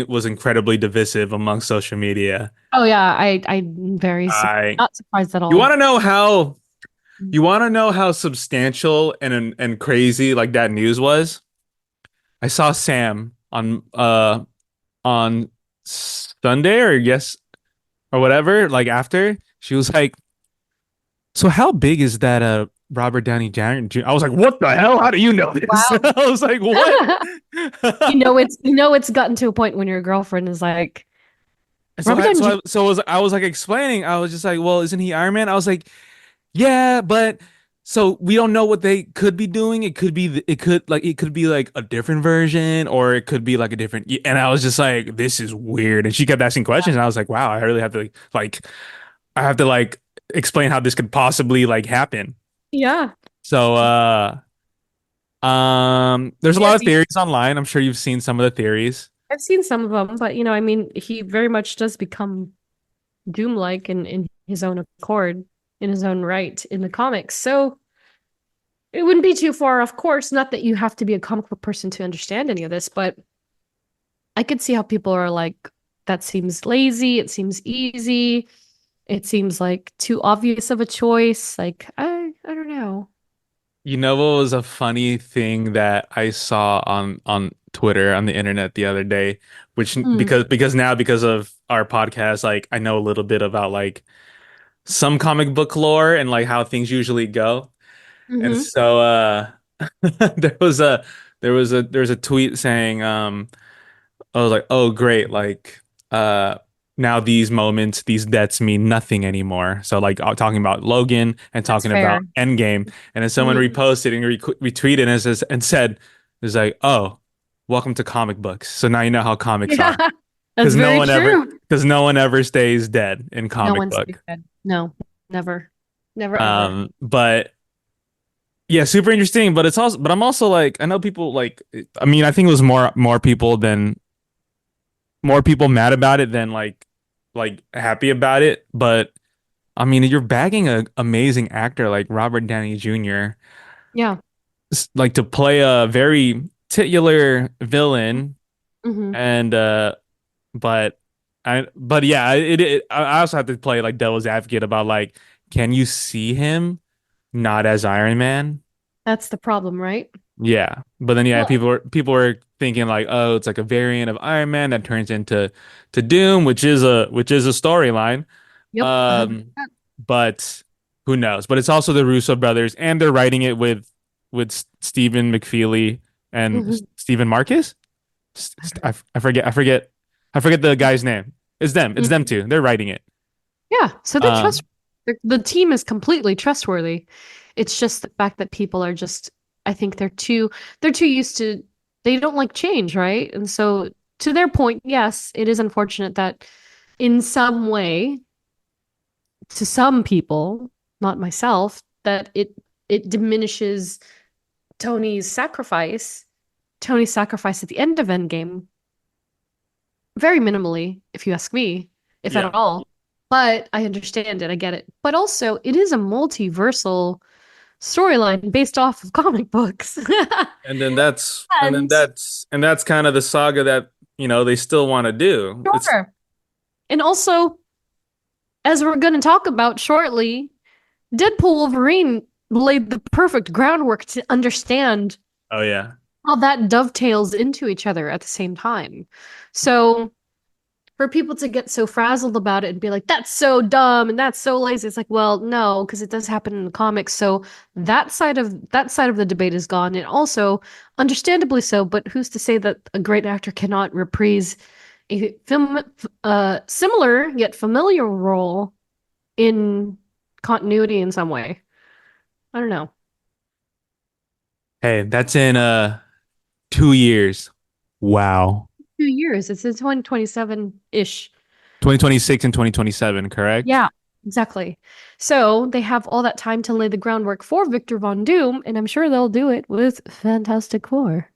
was incredibly divisive among social media. Oh yeah, I'm very I not surprised at you all. want to know how you want to know how substantial and crazy like that news was? I saw Sam on Sunday or yes or whatever, like after she was like, "So how big is that Robert Downey Jr.?" I was like, "What the hell? How do you know this?" Wow. I was like, "What?" It's gotten to a point when your girlfriend is like, And so Robert I Downey so Jr. I so I was like explaining. I was just like, "Well, isn't he Iron Man?" I was like, "Yeah, but so we don't know what they could be doing. It could be like a different version, or it could be like a different." And I was just like, "This is weird." And she kept asking questions, and I was like, "Wow, I really have to I have to like explain how this could possibly like happen." Yeah. So there's a lot Yes, of theories online. I'm sure you've seen some of the theories. I've seen some of them, but I mean, he very much does become Doom-like in his own accord, in his own right in the comics. So it wouldn't be too far, of course. Not that you have to be a comic book person to understand any of this, but I could see how people are like, that seems lazy, it seems easy, it seems like too obvious of a choice. Like, I don't know. You know what was a funny thing that I saw on Twitter on the internet the other day, which Mm. because of our podcast, like I know a little bit about like some comic book lore and like how things usually go. And Hmm. so there was a there was a tweet saying I was like, "Oh great, like now these moments, these deaths mean nothing anymore." So like talking about Logan and That's talking fair. about Endgame, and then someone Mhm. reposted and retweeted and said, "It's like, oh, welcome to comic books. So now you know how comics Yeah, are that's very true. because no one ever stays dead in No comic one stays book." dead. No, never. Never ever. But yeah, super interesting. But I'm also like, I know people like, I mean, I think it was more people more people mad about it than like happy about it. But I mean, you're bagging a amazing actor like Robert Downey Jr. Yeah. Like to play a very titular villain, Hmm. and but yeah, I also have to play like devil's advocate about like, can you see him not as Iron Man? That's the problem, right? Yeah, but then yeah, Well, people were thinking like, oh, it's like a variant of Iron Man that turns into to Doom, which is a storyline. yep. Um, but who knows? But it's also the Russo brothers, and they're writing it with Stephen McFeely and 100%. Stephen Marcus. I forget the guy's name. It's them. It's them too. They're writing it. Yeah, so they're trust Um, the team is completely trustworthy. It's just the fact that people are just I think they're too used to they don't like change, right? And so to their point, yes, it is unfortunate that in some way to some people, not myself, that it diminishes Tony's sacrifice. Tony's sacrifice at the end of Endgame very minimally, if you ask me, if at yeah. all. But I understand it, I get it. But also, it is a multiversal storyline based off of comic books. And then that's and then And that's and that's kind of the saga that they still want to do. It's sure. And also, as we're going to talk about shortly, Deadpool Wolverine laid the perfect groundwork to understand oh yeah. how that dovetails into each other at the same time. So for people to get so frazzled about it and be like, that's so dumb and that's so lazy, it's like, well, no, because it does happen in the comics. So that side of the debate is gone. And also, understandably so, but who's to say that a great actor cannot reprise a similar yet familiar role in continuity in some way? I don't know. Hey, that's in 2 years. Wow. 2 years. It's in 2027-ish. 2026 and 2027, correct? Yeah, exactly. So they have all that time to lay the groundwork for Victor Von Doom, and I'm sure they'll do it with Fantastic Four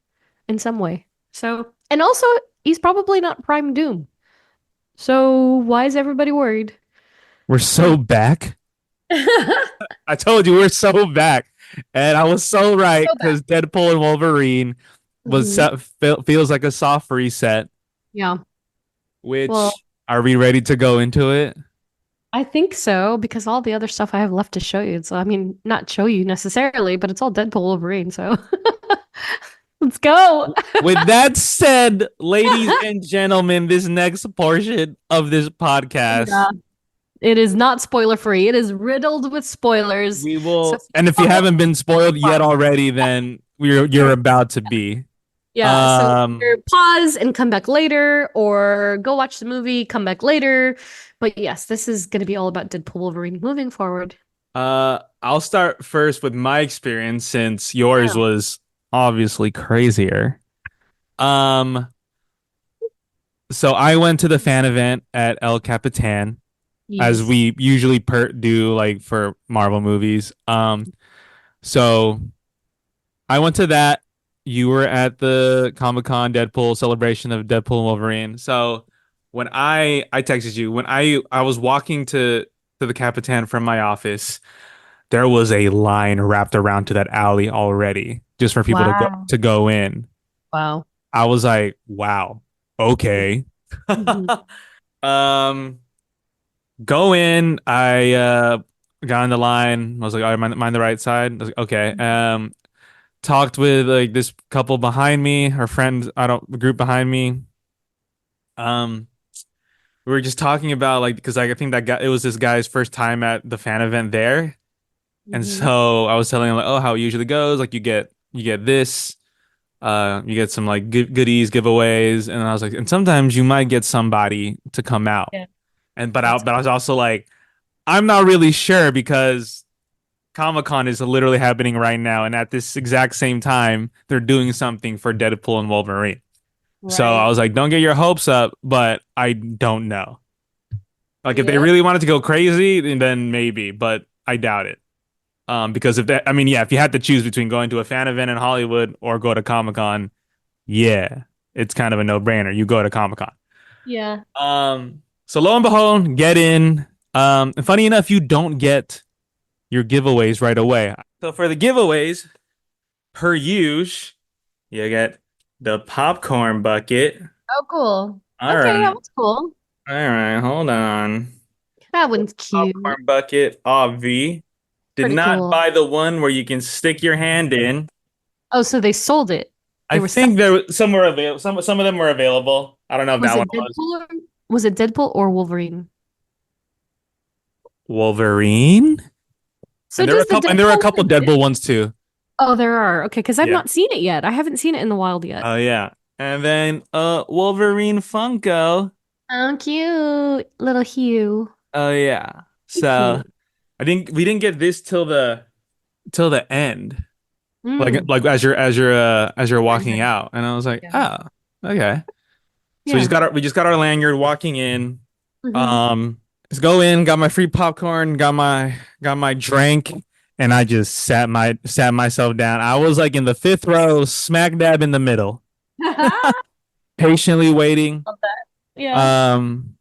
in some way. So, and also, he's probably not Prime Doom. So why is everybody worried? We're so back. I told you we're so back. And I was so right So bad. because Deadpool and Wolverine Mhm. feels like a soft reset, Yeah. Well, which are we ready to go into it? I think so because all the other stuff I have left to show you. So, I mean, not show you necessarily, but it's all Deadpool Wolverine. So let's go. With that said, ladies and gentlemen, this next portion of this podcast, Yeah. It is not spoiler free. It is riddled with spoilers. we So will, if you and if you don't haven't been spoiled yet want already, then you're about to be. yeah, so Um, either pause and come back later or go watch the movie, come back later. But yes, this is going to be all about Deadpool Wolverine moving forward. I'll start first with my experience since yours Yeah. was obviously crazier. Um, so I went to the fan event at El Capitan, as Yes. we usually do like for Marvel movies. So I went to that. You were at the Comic-Con Deadpool celebration of Deadpool and Wolverine. So when I texted you when I was walking to the Capitan from my office, there was a line wrapped around to that alley already just for people to go Wow. to go in. Wow. I was like, wow, okay. Mhm. Um, go in. I got on the line. I was like, all right, mind the right side. I was like, okay. Talked with like this couple behind me, or friends, I don't, the group behind me. Um, we were just talking about like because like, I think that guy, it was this guy's first time at the fan event there. And Mhm. so I was telling him like, oh, how it usually goes. Like you get this, you get some like goodies, giveaways, and I was like, and sometimes you might get somebody to come out. Yeah, And but I that's but I was also like, I'm not really sure because Comic-Con is literally happening right now, and at this exact same time, they're doing something for Deadpool and Wolverine. So I right. was like, don't get your hopes up, but I don't know. Like if they Yep. really wanted to go crazy, then maybe, but I doubt it. Because if that, I mean, yeah, if you had to choose between going to a fan event in Hollywood or go to Comic Con, yeah, it's kind of a no-brainer. You go to Comic Con. Yeah. So lo and behold, get in. And funny enough, you don't get your giveaways right away. So for the giveaways, per use, you get the popcorn bucket. Oh, cool. All Okay, that right. was cool. All right, hold on. That one's cute. Popcorn bucket, obvi. Did Pretty not cool. buy the one where you can stick your hand in. Oh, so they sold it. I They were think selling. there some were available. Some of them were available. I don't know if Was that one it was. Deadpool was it Deadpool or Wolverine? Wolverine? So And there were a does the couple and there were a Deadpool couple exist? Deadpool ones too. Oh, there are. Okay, because I've Yeah. not seen it yet. I haven't seen it in the wild yet. Oh yeah. And then Wolverine Funko. Oh, cute. Little Hugh. Oh yeah. He's So cute. I think we didn't get this till the end. Like Mm. like as you're Very walking nice. out. And I was like, Yeah. oh, okay. So Yeah. we just got our lanyard walking in. Hmm. Just go in, got my free popcorn, got my drink, and I just sat myself down. I was like in the fifth row, smack dab in the middle, Love patiently waiting. that. Yeah. Um,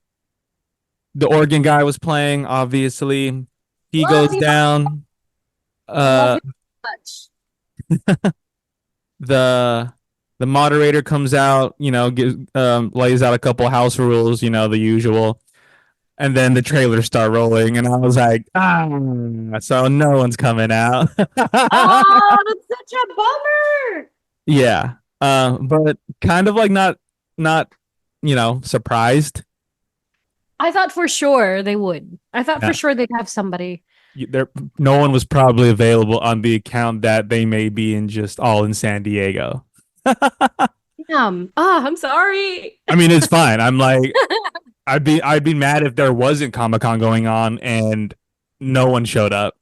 the organ guy was playing, obviously. He Love goes you. down. Love Uh, you much. the the moderator comes out, lays out a couple house rules, the usual. And then the trailers start rolling, and I was like, so no one's coming out. Oh, that's such a bummer. Yeah. But kind of like not, surprised. I thought for sure they would. I thought for Yeah. sure they'd have somebody. There no one was probably available on the account that they may be in just all in San Diego. Oh, I'm sorry. I mean, it's fine. I'm like, I'd be mad if there wasn't Comic-Con going on and no one showed up.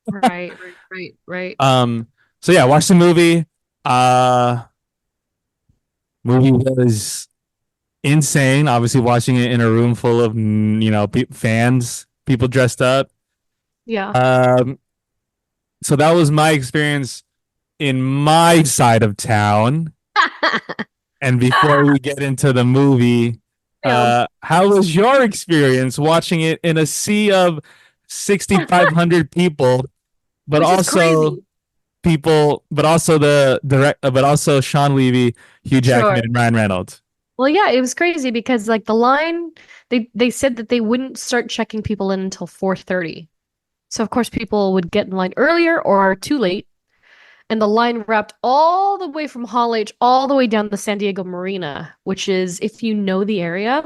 Right. So yeah, watch the movie. Uh Movie was insane. Obviously, watching it in a room full of fans, people dressed up. Yeah. Um, so that was my experience in my side of town. And before we get into the movie, Yeah. how was your experience watching it in a sea of 6,500 people, but Which is also crazy. but also Sean Levy, Hugh Sure. Jackman, and Ryan Reynolds. Well, yeah, it was crazy because like the line, they said that they wouldn't start checking people in until 4:30. So of course people would get in line earlier or too late. And the line wrapped all the way from Hall H all the way down to San Diego Marina, which is if you know the area,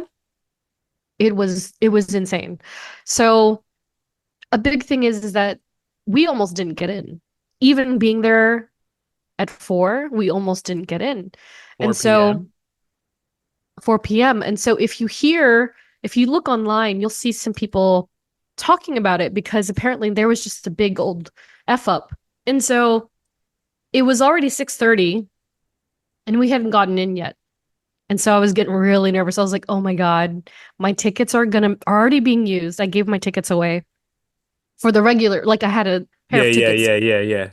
it was insane. So a big thing is that we almost didn't get in. Even being there at 4, we almost didn't get in. 4 And so p.m. 4 p.m. And so if you look online, you'll see some people talking about it because apparently there was just a big old F up. And so it was already 6:30 and we hadn't gotten in yet. And so I was getting really nervous. I was like, "Oh my God, my tickets are already being used." I gave my tickets away for the regular, like I had a pair Yeah, of yeah, tickets. yeah, yeah, yeah.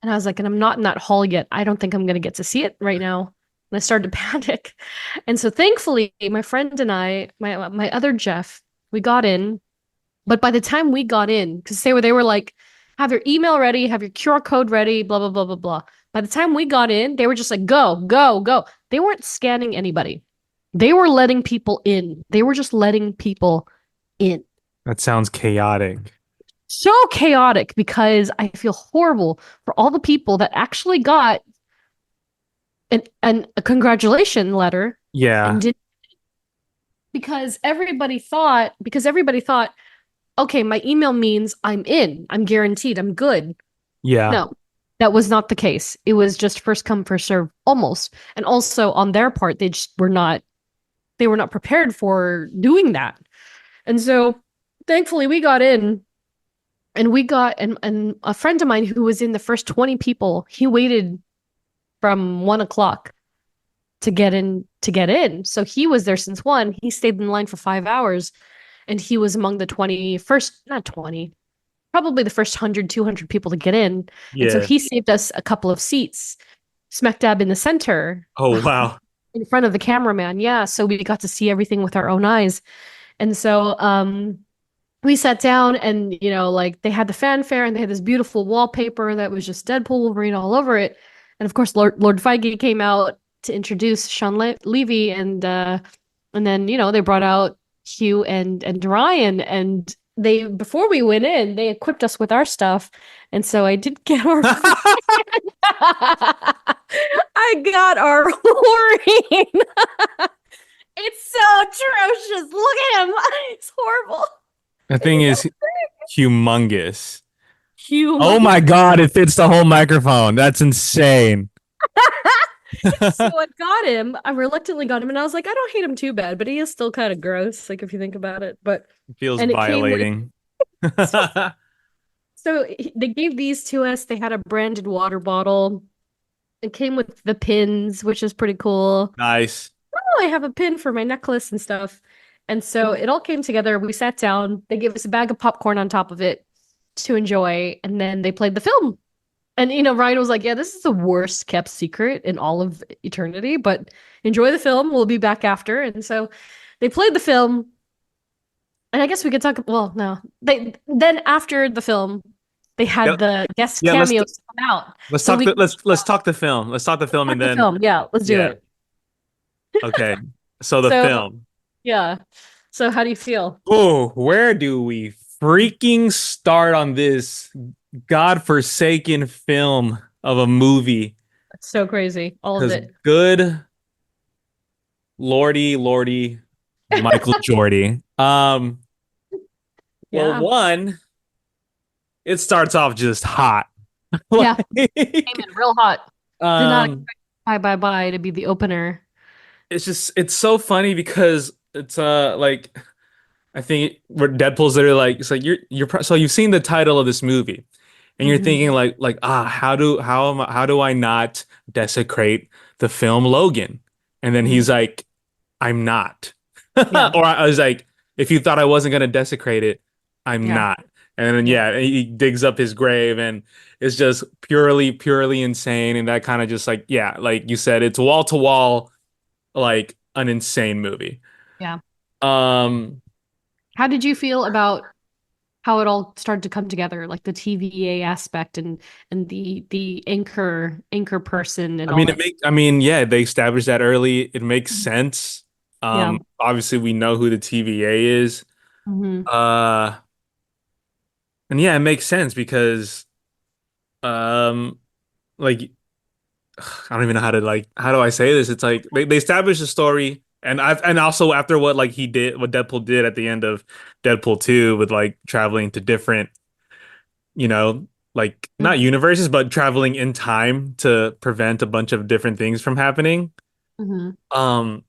And I was like, and I'm not in that hall yet. I don't think I'm going to get to see it right now. And I started to panic. And so thankfully, my friend and I, my other Jeff, we got in. But by the time we got in, because they were like, have your email ready, have your QR code ready, blah, blah, blah, blah, blah. By the time we got in, they were just like, go, go, go. They weren't scanning anybody. They were letting people in. They were just letting people in. That sounds chaotic. So chaotic because I feel horrible for all the people that actually got a congratulation letter Yeah, and did because everybody thought, okay, my email means I'm in, I'm guaranteed, I'm good. yeah, No, that was not the case. It was just first come, first serve almost. And also on their part, they were not prepared for doing that. And so thankfully we got in and and a friend of mine who was in the first 20 people, he waited from 1 o'clock to get in. So he was there since 1. He stayed in line for 5 hours and he was among the 20 first, not 20, probably the first 100, 200 people to get in. And so yeah. he saved us a couple of seats smack dab in the center. Oh wow. in front of the cameraman. Yeah, so we got to see everything with our own eyes. And so we sat down and like they had the fanfare and they had this beautiful wallpaper that was just Deadpool Wolverine all over it. And of course Lord Feige came out to introduce Sean Levy and then they brought out Hugh and Ryan, and they before we went in, they equipped us with our stuff. And so I did get our I got our Wolverine. It's so atrocious. Look at him. It's horrible. The thing is humongous. Hugh. Oh my God, it fits the whole microphone. That's insane. So I got him. I reluctantly got him, and I was like, I don't hate him too bad, but he is still kind of gross, like if you think about it. But It feels and it came with- violating. So they gave these to us. They had a branded water bottle. It came with the pins, which is pretty cool. Nice. Oh, I have a pin for my necklace and stuff. And so it all came together. We sat down. They gave us a bag of popcorn on top of it to enjoy, and then they played the film. And Ryan was like, "Yeah, this is the worst kept secret in all of eternity, but enjoy the film. We'll be back after." And so they played the film. And I guess we could talk. Well, no, then after the film, they had Yep. the guest Yeah, cameos come out. Let's So talk. we- Let's talk the film. Let's talk the film, and The then film. Yeah, let's do Yeah. it. okay. So the So- film. Yeah. So how do you feel? Oh, where do we freaking start on this godforsaken film of a movie? It's so crazy. All of Because it. good Lordy, Michael Jordy. Yeah. Well, one, it starts off just hot. Yeah. Like, Came in real hot. Did not um, expect Bye to be the opener. it's so funny because it's like I think where Deadpool's literally like it's like so you've seen the title of this movie and you're Mhm. thinking like how do I not desecrate the film Logan? And then he's like, I'm not. Yeah. Or I was like, if you thought I wasn't gonna desecrate it, I'm Yeah. not. And then he digs up his grave and it's just purely insane. And that kind of just like like you said, it's wall to wall like an insane movie. Yeah. Um How did you feel about how it all started to come together, like the TVA aspect and the anchor person and all that? Yeah, they established that early. It makes sense. Yeah. Obviously we know who the TVA is. Mhm. And yeah, it makes sense because like I don't even know how do I say this? It's like they established the story and also after what what Deadpool did at the end of Deadpool 2 with like traveling to different, like not universes, but traveling in time to prevent a bunch of different things from happening. Mhm.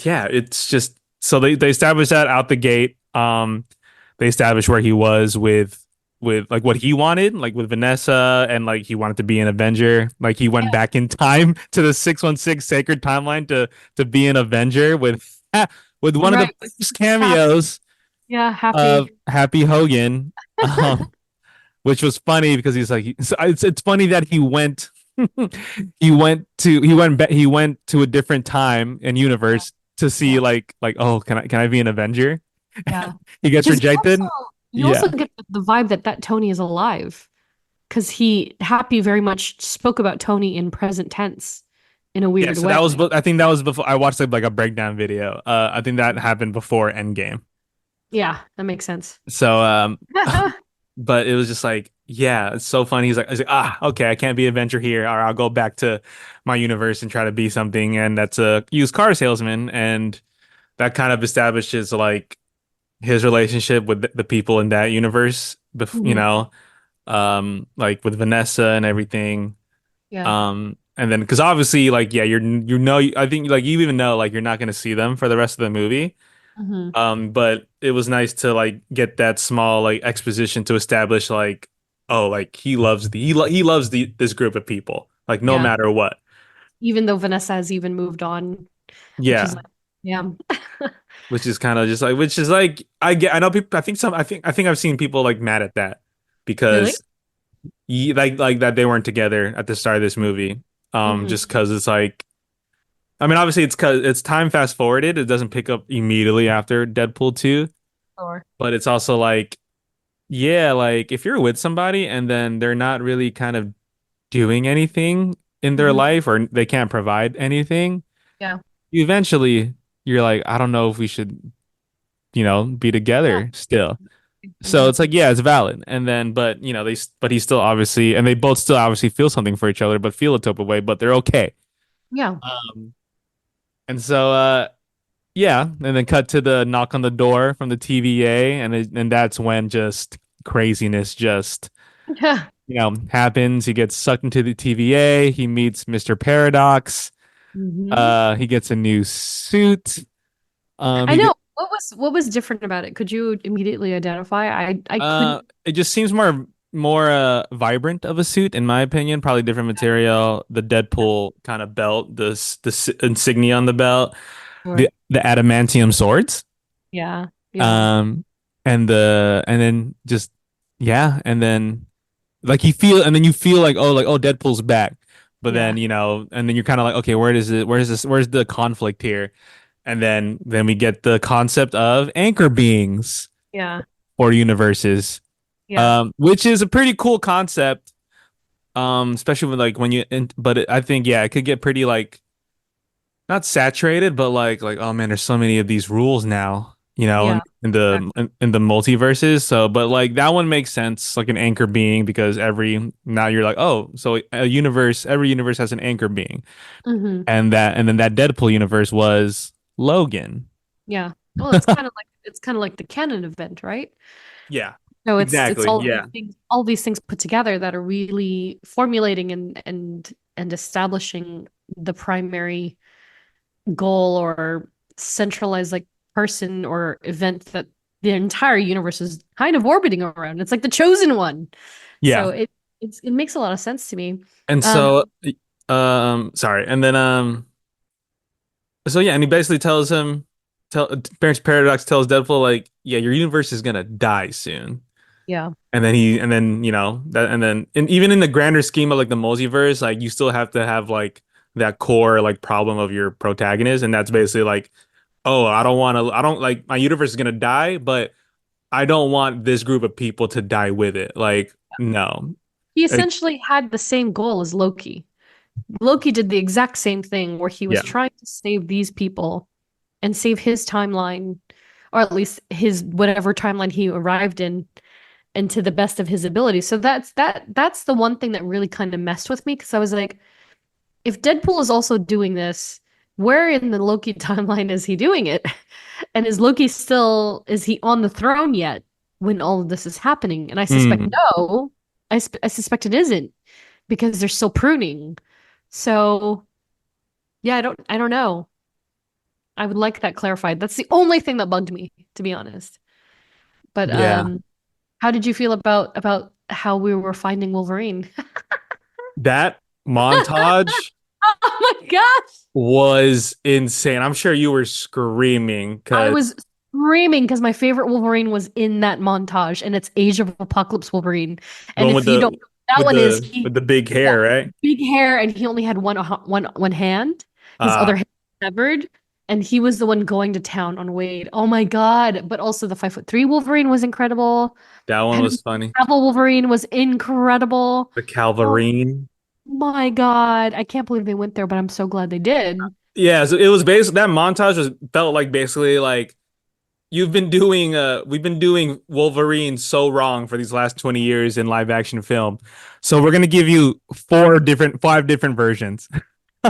Yeah, it's just so they established that out the gate. They established where he was with like what he wanted, like with Vanessa, and like he wanted to be an Avenger. Like he went back in time to the 616 sacred timeline to be an Avenger with one of the first cameos Yeah, happy. of Happy Hogan, which was funny because he's like it's funny that he went he went to a different time and universe to see like oh can I be an Avenger? Yeah. He gets rejected. You also get the vibe that Tony is alive because Happy very much spoke about Tony in present tense in a weird way. I think that was before I watched like a breakdown video. I think that happened before Endgame. Yeah, that makes sense. So but it was just like it's so funny. He's like okay, I can't be Avenger here, or I'll go back to my universe and try to be something, and that's a used car salesman, and that kind of establishes like his relationship with the people in that universe, like with Vanessa and everything. Yeah. And then because obviously, like, I think like you even know like you're not gonna see them for the rest of the movie. Mhm. But it was nice to like get that small like exposition to establish like, oh, like he loves this group of people, like no Yeah. matter what. Even though Vanessa has even moved on. Yeah. Which is like, yeah. Which is kind of just like, I know people, I think I've seen people like mad at that because like that they weren't together at the start of this movie. Mhm. Just because it's like, I mean, obviously it's because it's time fast forwarded. It doesn't pick up immediately after Deadpool 2, Or but it's also like, yeah, like if you're with somebody and then they're not really kind of doing anything in their Mhm. life or they can't provide anything, Yeah. you eventually you're like, I don't know if we should, be Yeah. together still. So it's Exactly. like, yeah, it's valid. And then, but but he still obviously, and they both still obviously feel something for each other, but feel a type of way, but they're okay. Yeah. Um, and so, yeah, and then cut to the knock on the door from the TVA, and that's when just craziness just Yeah. happens. He gets sucked into the TVA. He meets Mr. Paradox. Hmm. He gets a new suit. I He know. What was different about it? Could you immediately identify? I couldn't. It just seems more vibrant of a suit in my opinion. Probably different material. The Deadpool kind of belt, insignia on the belt, Sure. the adamantium swords. Yeah. Yeah. Um, and then just yeah, and then and then you feel like oh Deadpool's back, but then Yeah. and then you're kind of like okay, where's the conflict here, and then we get the concept of anchor beings Yeah. or universes, Yeah. which is a pretty cool concept, especially when I think yeah, it could get pretty like not saturated, but like oh man, there's so many of these rules now, Yeah. in Exactly. in the multiverses. So, but like that one makes sense, like an anchor being, because now you're like, oh, so every universe has an anchor being, Hmm. and then that Deadpool universe was Logan. Yeah. Well, it's kind of like the canon event, right? Yeah, So it's exactly. all these Yeah. things, all these things put together that are really formulating and establishing the primary goal or centralized like person or event that the entire universe is kind of orbiting around. It's like the chosen one. So Yeah. it makes a lot of sense to me. And Um, so, sorry. And then, so yeah, and he basically Parents Paradox tells Deadpool like, yeah, your universe is gonna die soon. yeah. And then and even in the grander scheme of like the multiverse, like you still have to have like that core like problem of your protagonist, and that's basically like, oh, I don't like my universe is gonna die, but I don't want this group of people to die with it. Like, no. He Like, essentially had the same goal as Loki. Loki did the exact same thing where he was yeah. trying to save these people and save his timeline, or at least his whatever timeline he arrived in, and to the best of his ability. So that's the one thing that really kind of messed with me because I was like, if Deadpool is also doing this, where in the Loki timeline is he doing it? And is he on the throne yet when all of this is happening? And I suspect Mm, no. I suspect it isn't because they're still pruning. So yeah, I don't know. I would like that clarified. That's the only thing that bugged me, to be honest. But yeah. how did you feel about how we were finding Wolverine? That montage Oh my gosh. was insane. I'm sure you were screaming I because was screaming because my favorite Wolverine was in that montage, and it's Age of Apocalypse Wolverine. the And one if you don't, that one is with the big yeah, hair, right? big hair, and he only had one hand. His Uh other hand severed, and he was the one going to town on Wade. Oh my God! But also the 5'3" Wolverine was incredible. that one Henry was funny. Cavill Wolverine was incredible. The Oh Calvarine. my God! I can't believe they went there, but I'm so glad they did. Yeah, so it was basically that montage was felt like basically like we've been doing Wolverine so wrong for these last 20 years in live action film. So we're gonna give you five different versions.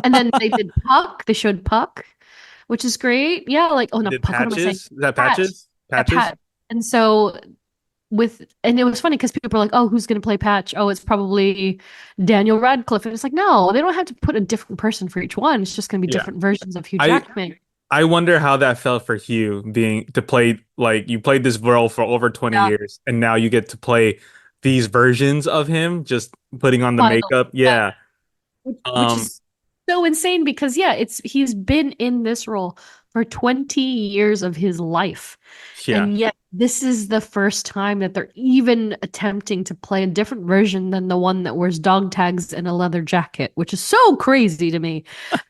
And then they did Puck. They showed Puck, which is great. Yeah, like oh no, Did Puck. What am I saying? Patches? Is that Patch. Patches? Yeah, Patches? Patch. And so and it was funny because people were like, "Oh, who's going to play Patch? Oh, it's probably Daniel Radcliffe." And it's like, no, they don't have to put a different person for each one. It's just going to be Yeah. different versions of Hugh I Jackman. I wonder how that felt for Hugh being to play like you played this role for over 20 Yeah, years and now you get to play these versions of him just putting on the finally. makeup. Yeah, Yeah. which Um is so insane because yeah, it's he's been in this role for 20 years of his life. yeah. And yet this is the first time that they're even attempting to play a different version than the one that wears dog tags and a leather jacket, which is so crazy to me.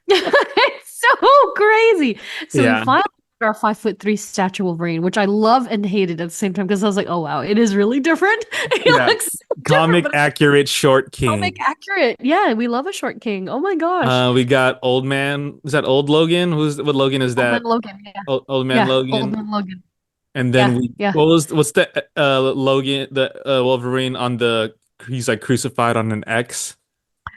It's so crazy. So we Yeah. finally got our 5'3" stature Wolverine, which I love and hated at the same time because I was like, oh wow, it is really different. He Yeah. looks so different, Comic but accurate short comic king. accurate. Yeah, we love a short king. Oh my gosh. We got old man. Is that old Logan? What Logan is Old Man that? Logan. Yeah. Old man Yeah. Old Logan. Man Logan. And then Yeah. Yeah. what's the Logan, the Wolverine on the, he's like crucified on an X.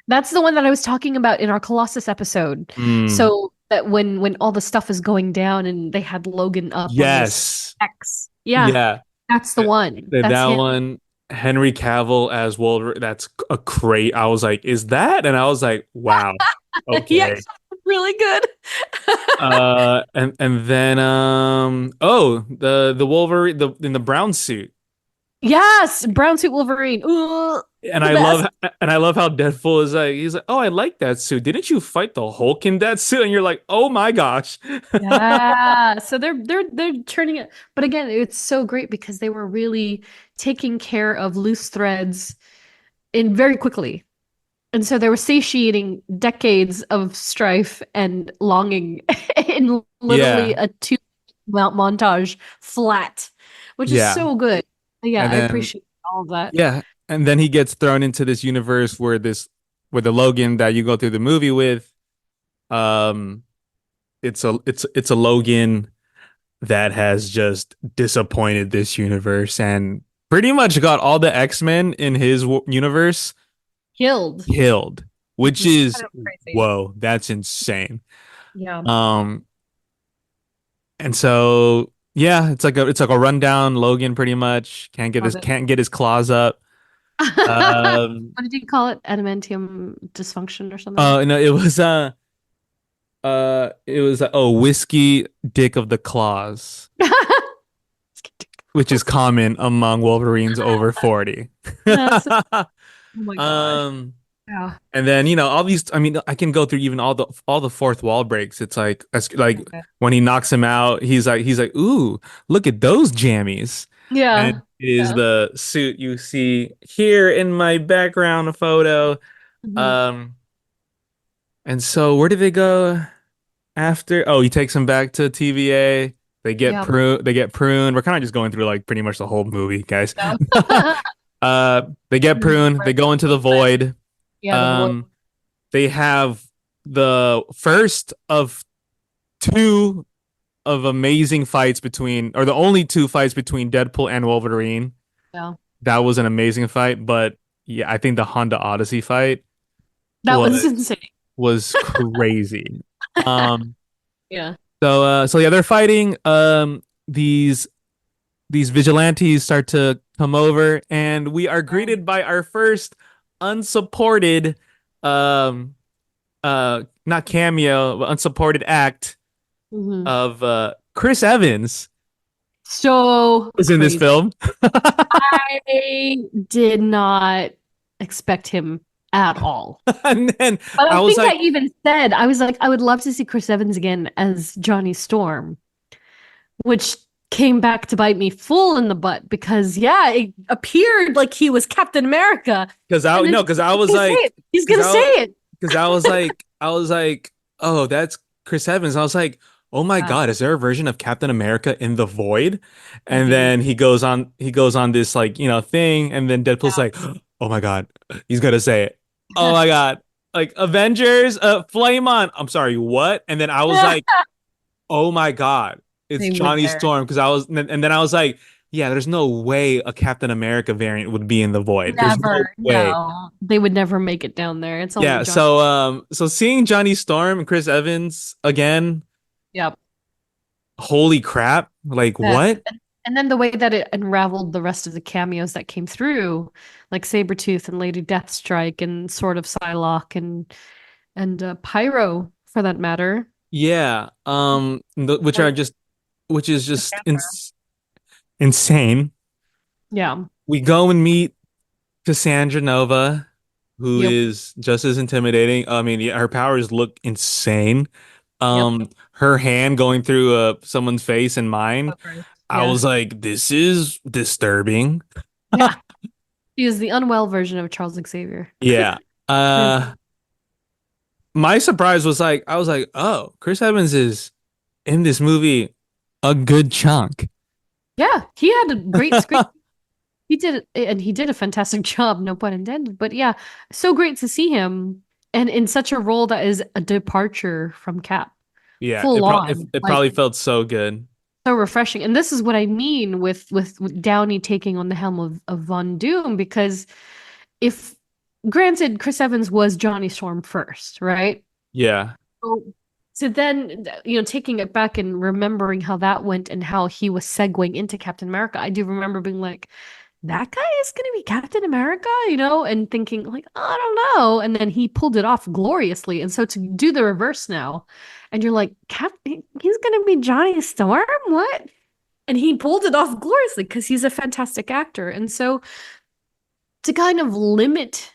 That's the one that I was talking about in our Colossus episode. Mm, So that when all the stuff is going down and they had Logan up on this yes. X. Yeah, Yeah. that's the one. That's That him. one, Henry Cavill as Wolverine. That's a great. I was like, is that? And I was like, wow. He Okay. actually was really good. And then the Wolverine in the brown suit. Yes, brown suit Wolverine. Ooh, And the I best. love how Deadpool is like, he's like, oh, I like that suit. Didn't you fight the Hulk in that suit? And you're like, oh my gosh. Yeah. So they're turning it, but again, it's so great because they were really taking care of loose threads in very quickly. And so they were satiating decades of strife and longing in literally Yeah. a two montage flat, which is Yeah. so good. Yeah, And I then appreciate all of that. yeah, and then he gets thrown into this universe where the Logan that you go through the movie with, um, it's a Logan that has just disappointed this universe and pretty much got all the X-Men in his universe Killed. killed, which Which is is kind of crazy. whoa, that's insane. Yeah. Um, and so yeah, it's like a rundown Logan pretty much Love it. can't get his claws up. Um, What did you call it? Adamantium dysfunction or something? no, it was whiskey dick of the claws, which is common among Wolverines over 40. Yes. Oh my gosh. Um, Yeah. and then all these. I mean, I can go through even all the fourth wall breaks. It's like Okay. when he knocks him out, he's like, ooh, look at those jammies. And Yeah. it is Yeah. the suit you see here in my background photo. Mhm. Um, and so where do they go after? Oh, he takes him back to TVA. They get Yeah. pruned. They get pruned. We're kind of just going through like pretty much the whole movie, guys. Yeah. They get pruned. They go into the void. Yeah, the voice. Um, they have the first of two of amazing fights or the only two fights between Deadpool and Wolverine. Yeah. That was an amazing fight, but yeah, I think the Honda Odyssey fight That was was insane. was crazy. Um, Yeah. so yeah, they're fighting. These vigilantes start to come over, and we are greeted by our first unsupported, um, not cameo, but unsupported act Mhm. of Chris Evans So is in this crazy. film. I did not expect him at all. And then But I I was think I like, even said, I was like, I would love to see Chris Evans again as Johnny Storm, which came back to bite me full in the butt because, yeah, it appeared like he was Captain America. because And then I was he's gonna say like, it. He's because gonna say it. I was like, oh, that's Chris Evans. I was like, oh my Wow. God, is there a version of Captain America in the void? And Mhm. then he goes on this like, thing, and then Deadpool's like, oh my God, he's gonna say it. Oh my God. Like Avengers, flame on. I'm sorry, what? And then I was like, oh my God, it's They went Johnny there. Storm. And then I was like, yeah, there's no way a Captain America variant would be in the void. There's no Never. way. No. They would never make it down there. It's only Yeah, John. so seeing Johnny Storm and Chris Evans again, Yep. holy crap. Like Yeah. what? And then the way that it unraveled the rest of the cameos that came through, like Sabretooth and Lady Deathstrike and Sword of Psylocke and Pyro for that matter. Yeah. Which Like is just Cassandra. insane. Yeah. We go and meet Cassandra Nova, who Yep. is just as intimidating. I mean, yeah, her powers look insane. Yep. Her hand going through someone's face and mine. So gross. I Yeah. was like, this is disturbing. Yeah. She is the unwell version of Charles Xavier. Yeah. my surprise was like, I was like, oh, Chris Evans is in this movie a good chunk. Yeah, he had a great screen. He did, and he did a fantastic job, no pun intended. But yeah, so great to see him, and in such a role that is a departure from Cap, Yeah, full on, it like probably felt so good. so refreshing. And this is what I mean with Downey taking on the helm of Von Doom, because if granted, Chris Evans was Johnny Storm first, right? Yeah. So, so then, taking it back and remembering how that went and how he was segueing into Captain America, I do remember being like, that guy is going to be Captain America, and thinking like, I don't know. And then he pulled it off gloriously. And so to do the reverse now, and you're like, he's going to be Johnny Storm? What? And he pulled it off gloriously because he's a fantastic actor. And so to kind of limit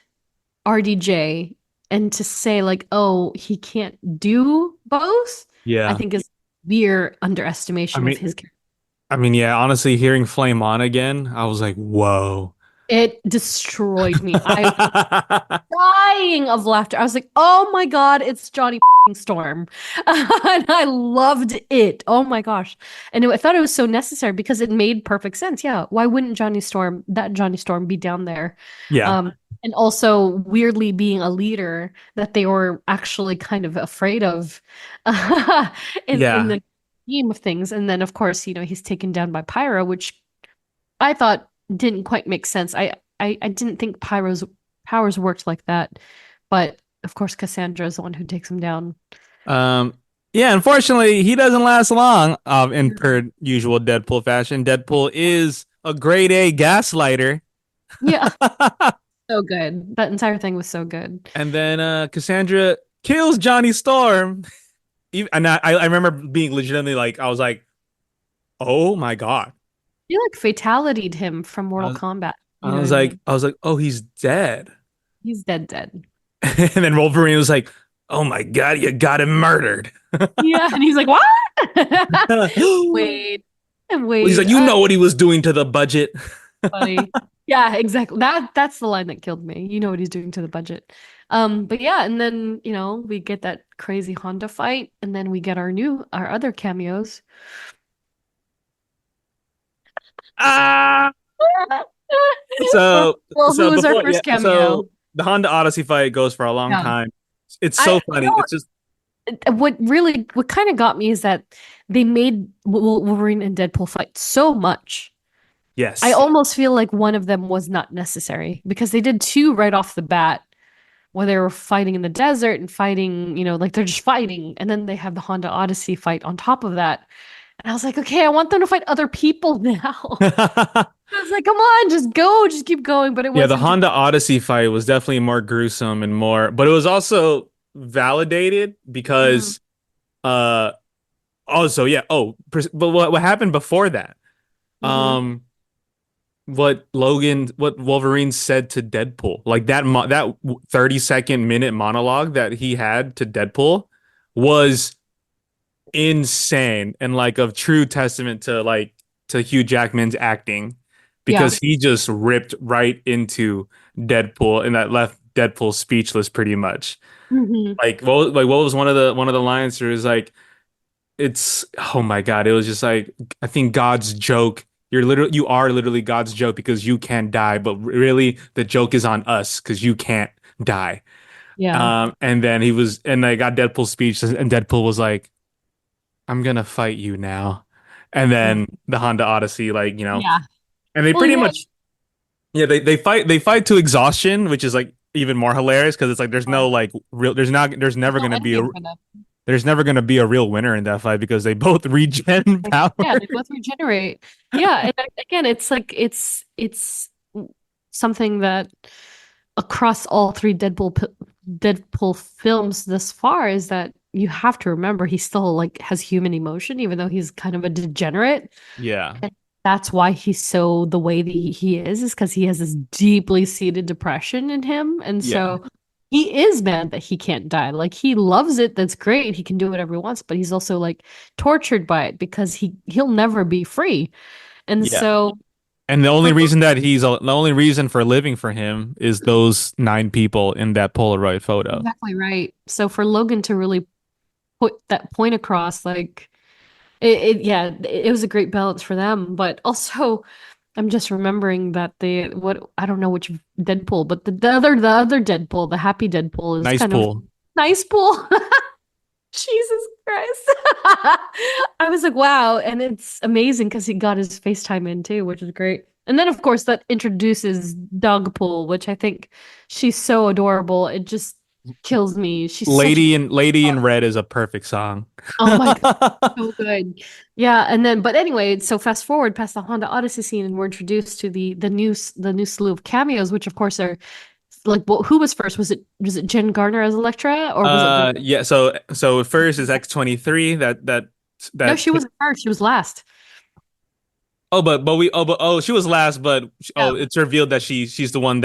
RDJ and to say like, oh, he can't do both, I Yeah. think is severe underestimation I of mean, his character. yeah, honestly, hearing Flame On again, I was like, whoa. It destroyed me. I was dying of laughter. I was like, oh my God, it's Johnny Storm. And I loved it. Oh my gosh. And I thought it was so necessary because it made perfect sense. Yeah. Why wouldn't Johnny Storm be down there? Yeah. And also weirdly being a leader that they were actually kind of afraid of in Yeah. the scheme of things. And then of course, he's taken down by Pyro, which I thought didn't quite make sense. I didn't think Pyro's powers worked like that. But of course, Cassandra is the one who takes him down. Um, yeah, unfortunately, he doesn't last long, in per usual Deadpool fashion. Deadpool is a grade A gaslighter. Yeah, so good. That entire thing was so good. And then Cassandra kills Johnny Storm. And I remember being legitimately like, I was like, oh my God. You like fatality'd him from I Mortal was, Kombat. You I know was what I like, mean? oh, he's dead. He's dead. And then Wolverine was like, oh my God, you got him murdered. Yeah, and he's like, what? Well, Wait, he's wait. like, you know what he was doing to the budget. Funny. Yeah, exactly. That's the line that killed me. You know what he's doing to the budget. But yeah, and then, we get that crazy Honda fight, and then we get our other cameos. Ah. So Well, who was our before, yeah, first cameo? so the Honda Odyssey fight goes for a long Yeah. time. It's so You funny. know It's just what kind of got me is that they made Wolverine and Deadpool fight so much. I yes. almost feel like one of them was not necessary because they did two right off the bat where they were fighting in the desert and fighting, like they're just fighting. And then they have the Honda Odyssey fight on top of that. And I was like, okay, I want them to fight other people now. I was like, come on, just go, just keep going. But it Yeah, the wasn't. Honda Odyssey fight was definitely more gruesome and more, but it was also validated Mhm. because also yeah, but what happened before that? Mhm. Um what Wolverine said to Deadpool. Like that 30-second minute monologue that he had to Deadpool was insane and like a true testament to Hugh Jackman's acting Yeah. because he just ripped right into Deadpool and that left Deadpool speechless pretty much. Mhm. What was one of the lines there was like it's oh my God, it was just like I think God's joke. You are literally God's joke because you can't die, but really the joke is on us because you can't die. Yeah. And then I got Deadpool's speech and Deadpool was like I'm gonna fight you now. And Yeah. then the Honda Odyssey, Yeah. and they Well, pretty yeah. much, yeah, they fight to exhaustion, which is like even more hilarious because it's like there's no like real, there's never No gonna be ending for them. there's never gonna be a real winner in that fight because they both regen power. Yeah, they both regenerate. Yeah, and again, it's like it's something that across all three Deadpool films thus far is that you have to remember he still like has human emotion, even though he's kind of a degenerate. Yeah, And that's why he's so the way that he is because he has this deeply seated depression in him, and yeah, so he is mad that he can't die. Like he loves it. That's great. He can do whatever he wants, but he's also like tortured by it because he'll never be free. And yeah, so And the only For reason that the only reason for living for him is those 9 people in that Polaroid photo. exactly right. So for Logan to really put that point across, like yeah, it was a great balance for them. But also, I'm just remembering that what I don't know which Deadpool, but the other Deadpool, the happy Deadpool, is Nice kind of pool. nice pool. Jesus Christ. I was like, wow. And it's amazing because he got his FaceTime in too, which is great. And then, of course, that introduces Dogpool, which I think she's so adorable. It just kills me. She's such a Lady in Red is a perfect song. oh my God, so good. Yeah, and then but anyway, so fast forward past the Honda Odyssey scene, and we're introduced to the new slew of cameos, which of course are like, well, who was first? Was it Jen Garner as Electra, or was it Yeah, so first is X-23 no? that She wasn't first. She was last. but she was last, but Yeah, it's revealed that she's the one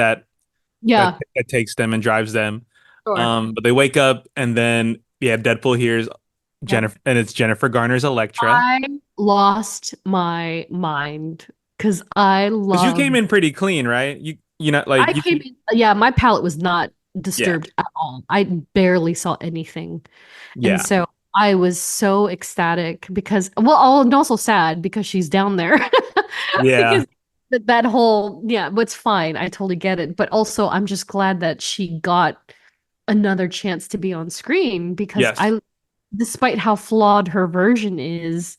yeah, that takes them and drives them. sure. But they wake up and then yeah, Deadpool hears Yep. Jennifer, and it's Jennifer Garner's Electra. I lost my mind because I Because you came loved. in pretty clean, right? You know I like you came in. Yeah, my palate was not yeah, disturbed at all. I barely saw anything. And yeah, so I was so ecstatic because, well, and also sad because she's down there. yeah, Because that whole, yeah, but it's fine. I totally get it. But also, I'm just glad that she got another chance to be on screen because yes, despite how flawed her version is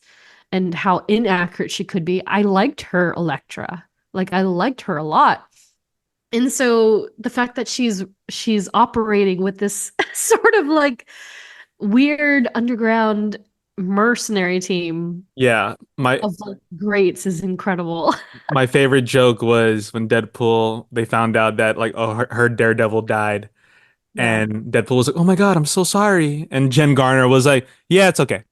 and how inaccurate she could be, I liked her Electra. Like, I liked her a lot. And so the fact that she's operating with this sort of like weird underground mercenary team yeah. of like greats is incredible. My favorite joke was when Deadpool they found out that like oh her Daredevil died, Yeah. and Deadpool was like, "Oh my God, I'm so sorry," and Jen Garner was like, "Yeah, it's okay."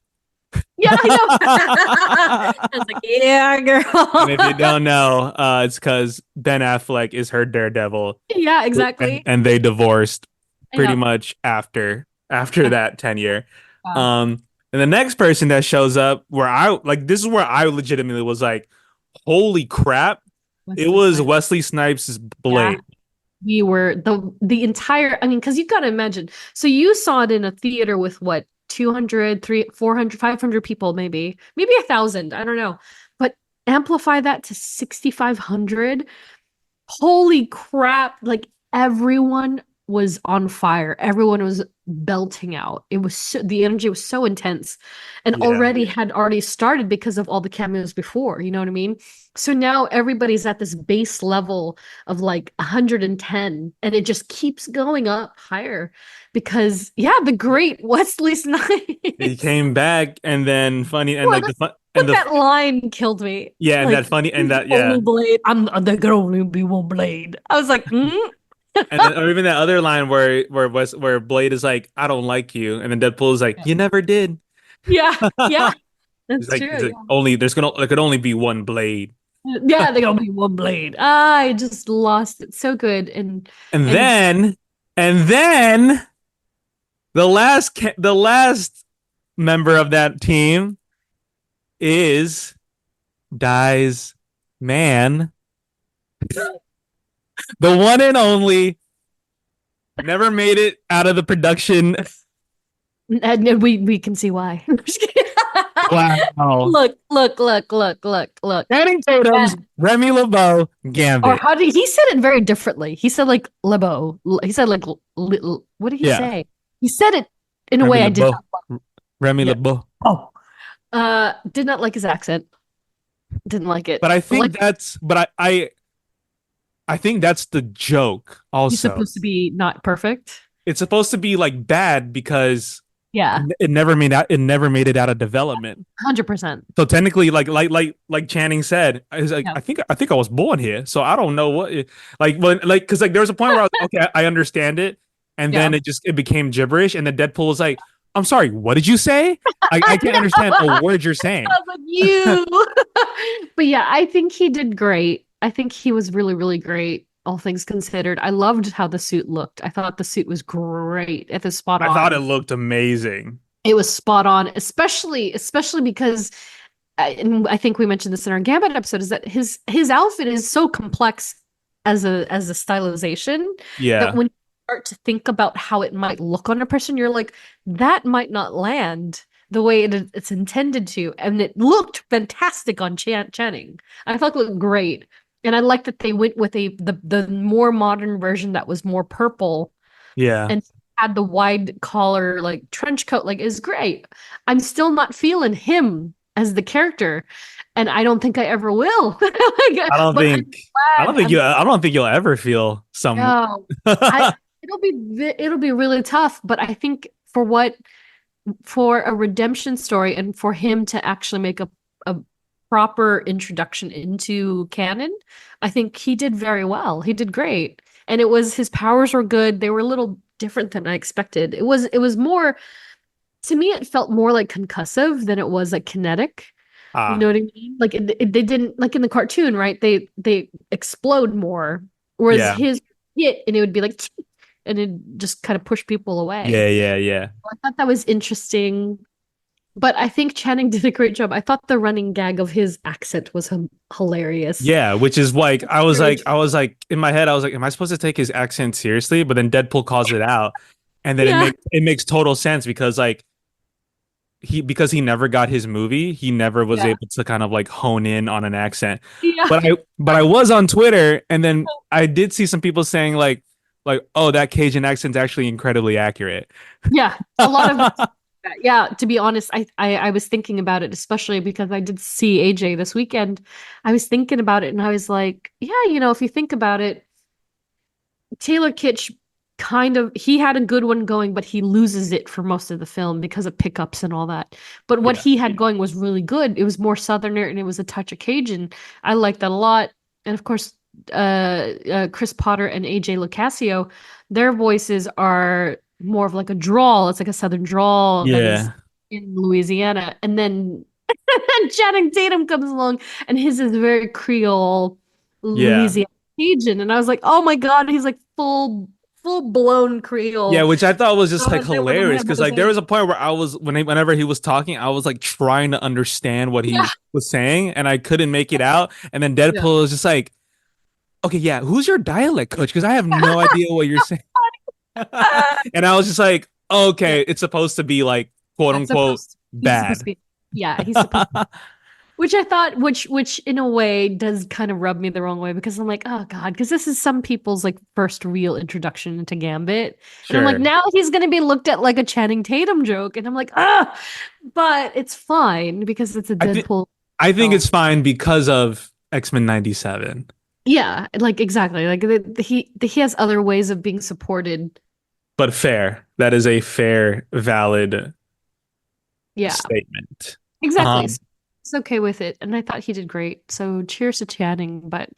Yeah, I know. I was like, yeah, And if you girl. don't know, it's because Ben Affleck is her Daredevil, Yeah, and exactly. they divorced pretty Yeah. much after that tenure. Yeah. Um, and the next person that shows up, where I like, this is where I legitimately was like, "Holy crap!" It Wesley was Snipes. Wesley Snipes' Yeah. Blade. We were the entire, I mean, because you've got to imagine. So you saw it in a theater with what, 200, 300, 400, 500 people, maybe 1,000. I don't know. But amplify that to 6,500. Holy crap. Like everyone was on fire. Everyone was belting out. The energy was so intense and Yeah. had already started because of all the cameos before. You know what I mean? So now everybody's at this base level of like 110 and it just keeps going up higher because yeah, the great Wesley He Snipes. came back, and then funny, and like What? the fun, and But the that line killed me. yeah, and that Like, funny, and that yeah, only blade. There can only be one blade. I was like, and then or even that other line where Blade is like, "I don't like you," and then Deadpool is like, "You never did." yeah, yeah, that's He's true. like only there could only be one Blade. Yeah, yeah, they gonna be one blade. I just lost it. So good, And and then the last member of that team is Dai's man, the one and only, never made it out of the production. and we can see why. I'm just kidding. Wow. Look. Channing Tatum's Remy LeBeau Or Gambit. how did he said it very differently? He said like Lebo. He said like what did he Yeah. say? He said it in a Remy way I did LeBeau. not like. Remy Yeah. LeBeau. Oh. Did not like his accent. Didn't like it. But I But think like that's but I think that's the joke he's also. supposed to be not perfect. It's supposed to be like bad because Yeah. it never made it out of development. 100%. So technically, like Channing said, I was like, Yeah. I think I was born here, so I don't know like when like because like there was a point where I was okay, I understand it, and then Yeah. it became gibberish, and then Deadpool was like, I'm sorry, what did you say? I can't understand a word you're saying. I was like, you. But yeah, I think he did great. I think he was really, really great, all things considered. I loved how the suit looked. I thought the suit was great. It was spot I thought it on. looked amazing. It was spot on, especially because and I think we mentioned this in our Gambit episode, is that his outfit is so complex as a stylization that Yeah. when you start to think about how it might look on a person, you're like, that might not land the way it's intended to. And it looked fantastic on Channing. I thought it looked great. And I like that they went with the more modern version that was more purple Yeah. and had the wide collar like trench coat, like is great. I'm still not feeling him as the character, and I don't think I ever will. I don't But I'm think I don't glad. think I don't think you'll ever feel some No, I it'll be really tough, but I think for a redemption story and for him to actually make a proper introduction into canon, I think he did very well. He did great. And it was his powers were good. They were a little different than I expected. It was more to me it felt more like concussive than it was like kinetic. You ah know what I mean? Like they didn't like in the cartoon, right? They explode more, whereas yeah. his hit and it would be like, and it just kind of push people Yeah, away. yeah, yeah. I thought that was interesting, but I think Channing did a great job. I thought the running gag of his accent was hilarious. Yeah, which is like I was like in my head I was like, am I supposed to take his accent seriously? But then Deadpool calls it out, and then Yeah, it makes total sense because like because he never got his movie, he never was yeah, able to kind of like hone in on an accent. yeah, But I was on Twitter, and then I did see some people saying like oh, that Cajun accent's actually incredibly accurate. yeah. A lot of yeah. To be honest, I was thinking about it, especially because I did see AJ this weekend. I was thinking about it, and I was like, yeah, if you think about it, Taylor Kitsch kind of he had a good one going, but he loses it for most of the film because of pickups and all that. But what Yeah. he had going was really good. It was more Southerner and it was a touch of Cajun. I liked that a lot. And of course, Chris Potter and AJ Lucasio, their voices are more of like a drawl. It's like a Southern drawl that is Yeah. in Louisiana. And then Channing Tatum comes along and his is very Creole, Yeah. Louisiana Cajun. And I was like, oh my God, he's like full blown Yeah, Creole. which I thought was just like There with hilarious because like there was a point where I was whenever he was talking, I was like trying to understand what he Yeah. was saying and I couldn't make it out. And then Yeah. Deadpool was just like, okay, yeah, who's your dialect coach? Because I have no idea what you're saying. And I was just like, Yeah. okay, it's supposed to be like quote It's unquote he's supposed to bad. be yeah, he's supposed which I thought which in a way does kind of rub me the wrong way because I'm like, oh God, because this is some people's like first real introduction into Gambit. And I'm like, Sure. now he's gonna be looked at like a Channing Tatum joke. And I'm like, but it's fine because it's a I think Deadpool I think film. it's fine because of X-Men 97. Yeah, like exactly. Like he has other ways of being supported. But fair. That is a fair, valid Yeah, statement. exactly. Um, So it's okay with it. And I thought he did great. So cheers to Channing, but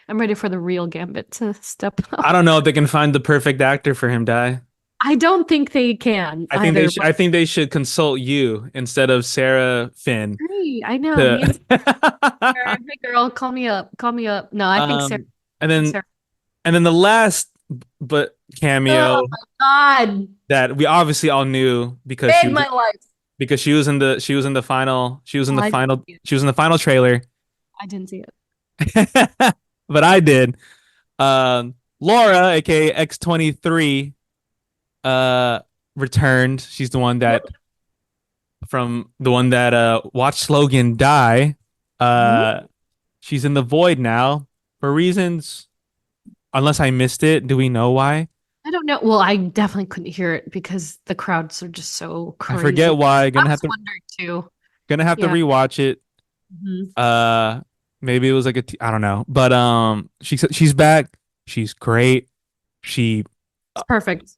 I'm ready for the real Gambit to step I up. don't know if they can find the perfect actor for him, Di. I don't think they can either. I think they should consult you instead of Sarah Finn. Hey, I know. Me and To Sarah, hey girl, call me up. Call me up. No, I think Sarah. um and then Sarah. and then the last but Oh cameo my God. that we obviously all knew Made my life. because she was in the final Oh, I didn't see it. she was in the final trailer. I didn't see it. But I did. Laura, aka X-23, returned. She's the one that watched Logan die. Mhm. She's in the void now for reasons, unless I missed it. Do we know why? I don't know. Well, I definitely couldn't hear it because the crowds are just so I forget crazy. why. I was wondering too. Gonna have to Yeah. rewatch it. Mhm. Maybe it was like I don't know. But she's back. She's great. She It's perfect.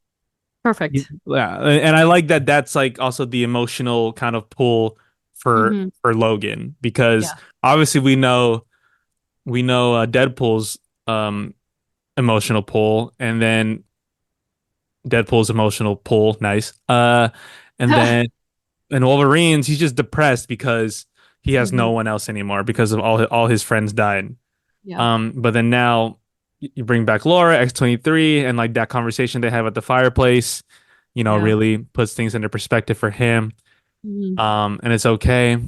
Perfect. yeah, and I like that that's like also the emotional kind of pull Mhm. for Logan because Yeah. obviously we know Deadpool's emotional pull and then Deadpool's emotional pull, nice. And then and Wolverine's he's just depressed because he has no Mhm. one else anymore because of all his friends died. Yeah. But then now you bring back Laura, X-23, and like that conversation they have at the fireplace, Yeah. really puts things into perspective for him. Mhm. And it's okay.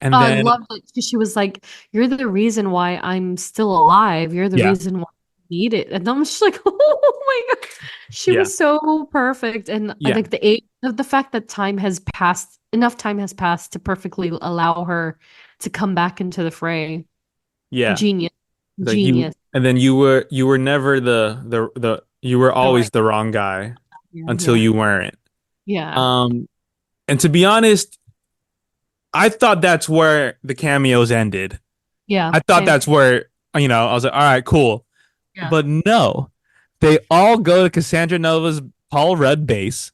And Oh, I then loved it because she was like, "You're the reason why I'm still alive. You're the yeah, reason why I need it." And I'm just like, "Oh my God." She yeah, was so perfect. And I yeah, think the fact that time has passed, enough time has passed to perfectly allow her to come back into the fray. yeah. Genius. Like you, Genius. and then you were never the you were The always right. the wrong guy Yeah, until yeah. you weren't. Yeah. Um, and to be honest, I thought that's where the cameos ended. Yeah. I thought Same. that's where, I was like, all right, cool. Yeah. But no, they all go to Cassandra Nova's Paul Rudd base.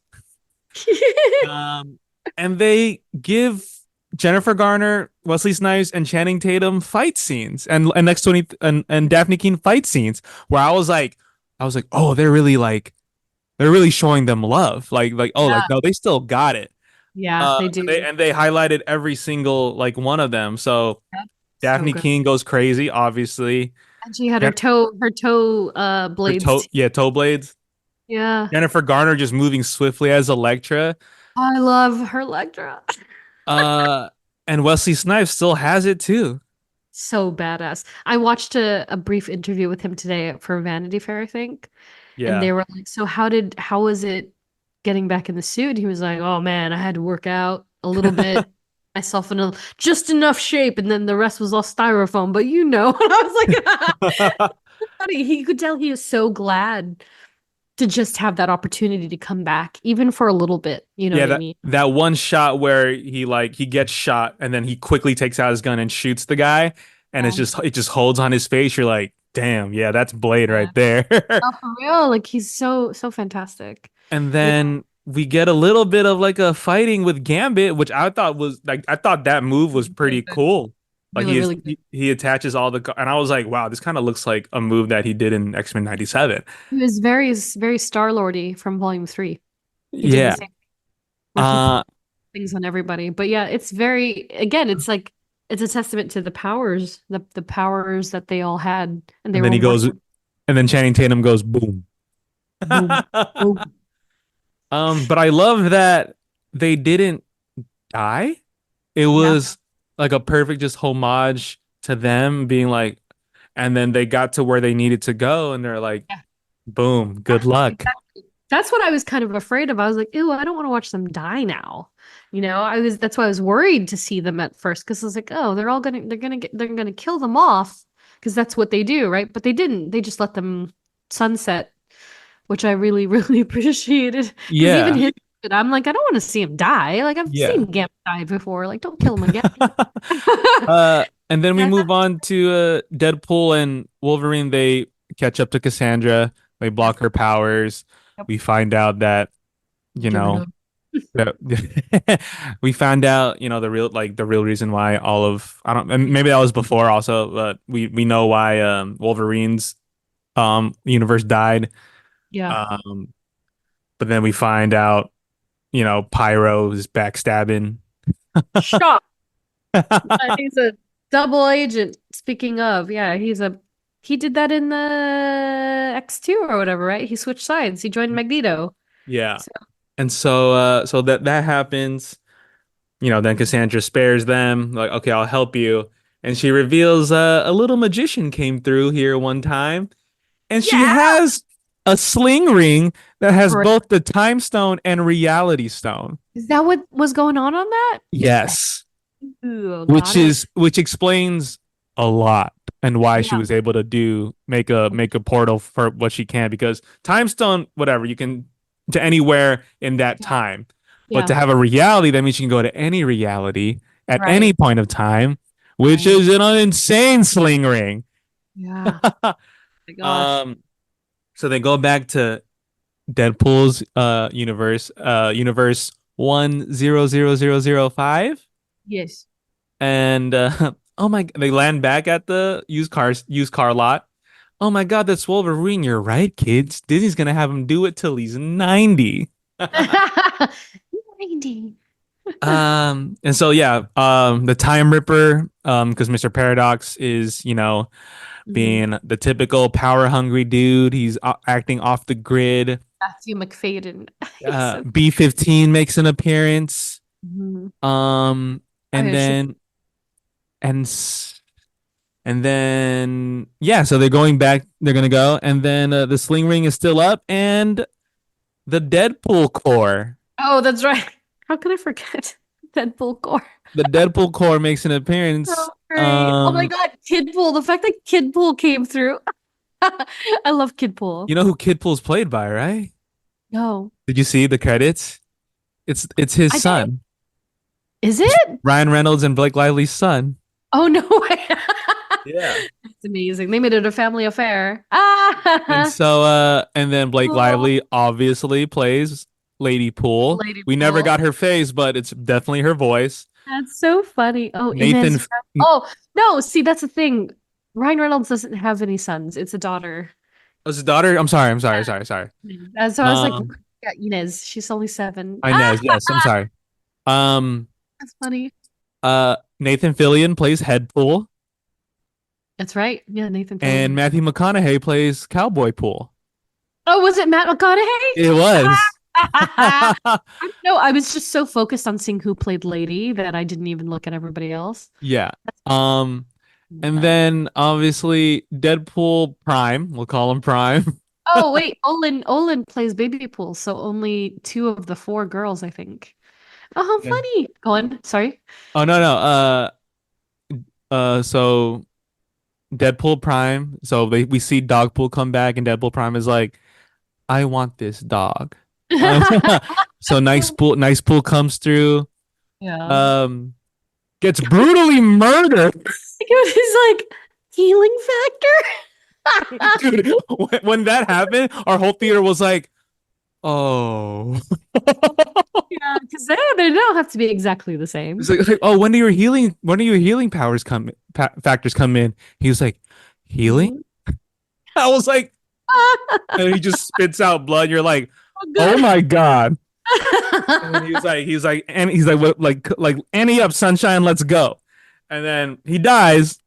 Um, and they give Jennifer Garner, Wesley Snipes, and Channing Tatum fight scenes, and next to and Daphne Keane fight scenes, where I was like, oh, they're really showing them love, oh, Yeah. no, they still got it. Yeah, they do. They highlighted every single like one of them. So Yep. So Daphne good. Keane goes crazy, obviously. And she had Jen- her toe blades too. yeah, toe blades. Yeah. Jennifer Garner just moving swiftly as Elektra. I love her Electra. Uh, and Wesley Snipes still has it too. So badass. I watched a brief interview with him today for Vanity Fair, I think. And Yeah. they were like, "So how was it getting back in the suit?" He was like, "Oh man, I had to work out a little bit, myself in just enough shape, and then the rest was all styrofoam, but you know." And I was like, funny. He could tell he is so glad to just have that opportunity to come back, even for a little bit. You know Yeah, what I mean? that one shot where he gets shot and then he quickly takes out his gun and shoots the guy, and Yeah. it just holds on his face. You're like, damn, yeah, that's Blade Yeah. right there. Oh, for real. Like he's so fantastic. And Yeah. then we get a little bit of like a fighting with Gambit, which I thought that move was Really pretty good. cool. Like Really, really good. he attaches all and I was like, wow, this kind of looks like a move that he did in X-Men 97. He was very Star-Lordy from Volume 3. He did the Yeah. same where he put Uh things on everybody. But yeah, it's very again, it's like it's a testament to the powers, the powers that they all had and they and were then he all goes working. and then Channing Tatum goes boom. Boom. Boom. But I love that they didn't die. It Yeah. was like a perfect just homage to them being like, and then they got to where they needed to go, and they're like, Yeah. boom, good luck. Exactly. That's what I was kind of afraid of. I was like, ew, I don't want to watch them die now. That's why I was worried to see them at first because I was like, oh, they're gonna kill them off because that's what they do, right? But they didn't. They just let them sunset, which I really, really appreciated. Because even Yeah, his, I'm like, I don't want to see him die. Like I've yeah. seen Gambit die before. Like, don't kill him again. And then we Yeah. move on to Deadpool and Wolverine. They catch up to Cassandra. They block her powers. Yep. We find out that, you Give it know, up. that we found out, the real reason why all of I don't and maybe that was before also, but we know why Wolverine's universe died. Yeah. Um, but then we find out, Pyro is backstabbing. Shock. He's a double agent. Speaking of, yeah, he did that in the X2 or whatever, right? He switched sides. He joined Magneto. Yeah. So, And so that happens, then Cassandra spares them, like, okay, I'll help you. And she reveals a little magician came through here one time, and she yeah. has a sling ring that has Correct. both the time stone and reality stone. Is that what was going on that? Yes. Ooh, got it. Which explains a lot and why she Yeah. was able to make a portal for what she can, because time stone, whatever, you can to anywhere in that time. But Yeah. to have a reality, that means you can go to any reality at any Right. point of time, which Right. is an insane sling ring. Yeah. My gosh. So they go back to Deadpool's universe 100005, Yes. and oh my, they land back at the used car lot. Oh my God, that's Wolverine. You're right, kids. Disney's gonna have him do it till he's 90. 90. And so yeah, the Time Ripper, because Mr. Paradox is, Mhm. being the typical power hungry dude. He's acting off the grid. Matthew McFadden. He's so B-15 makes an appearance. Mhm. Um, Oh, and yeah, then and s- and then yeah, so they're going back. They're gonna go, and then the sling ring is still up, and the Deadpool core. Oh, that's right. How could I forget Deadpool core? The Deadpool core makes an appearance. So great. Oh my God, Kidpool. The fact that Kidpool came through. I love Kidpool. You know who Kidpool's played by, right? No, Did you see the credits? It's his I did. son, Is it? Ryan Reynolds and Blake Lively's son. Oh no way. Yeah. That's amazing. They made it a family affair. And Ah, so and then Blake oh, Lively obviously plays Lady Pool. Lady We never Pool. got her face, but it's definitely her voice. That's so funny. Oh, Nathan Inez. Oh, no, see, that's the thing. Ryan Reynolds doesn't have any sons. It's a daughter. was his daughter. I'm sorry. So I was like, Um yeah, Inez. She's only 7. Ah, Inez, yes, I'm sorry. Um that's funny. Nathan Fillion plays Headpool, That's right. Yeah, Nathan and Fillion. Matthew McConaughey plays Cowboy Pool. Oh, was it Matt It McConaughey? was. No, I was just so focused on seeing who played Lady that I didn't even look at everybody else. Yeah. Um and But then obviously Deadpool Prime, we'll call him Prime. oh wait, Olin plays Baby Pool, so only 2 of the 4 girls, I think. Oh, how Yeah. funny. Go on. Sorry. Oh no no. So Deadpool Prime. So we see Dogpool come back, and Deadpool Prime is like, I want this dog. Um, so nice pool comes through. Yeah. Um, gets brutally murdered. It was like healing factor. Dude, when that happened, our whole theater was like, oh. Yeah, because they don't have to be exactly the same. It's like, oh, when do your healing powers come factors come in? He was like, healing? I was like, and he just spits out blood. You're like, Oh, oh good. my God. And then what, like, Annie up, sunshine, let's go. And then he dies,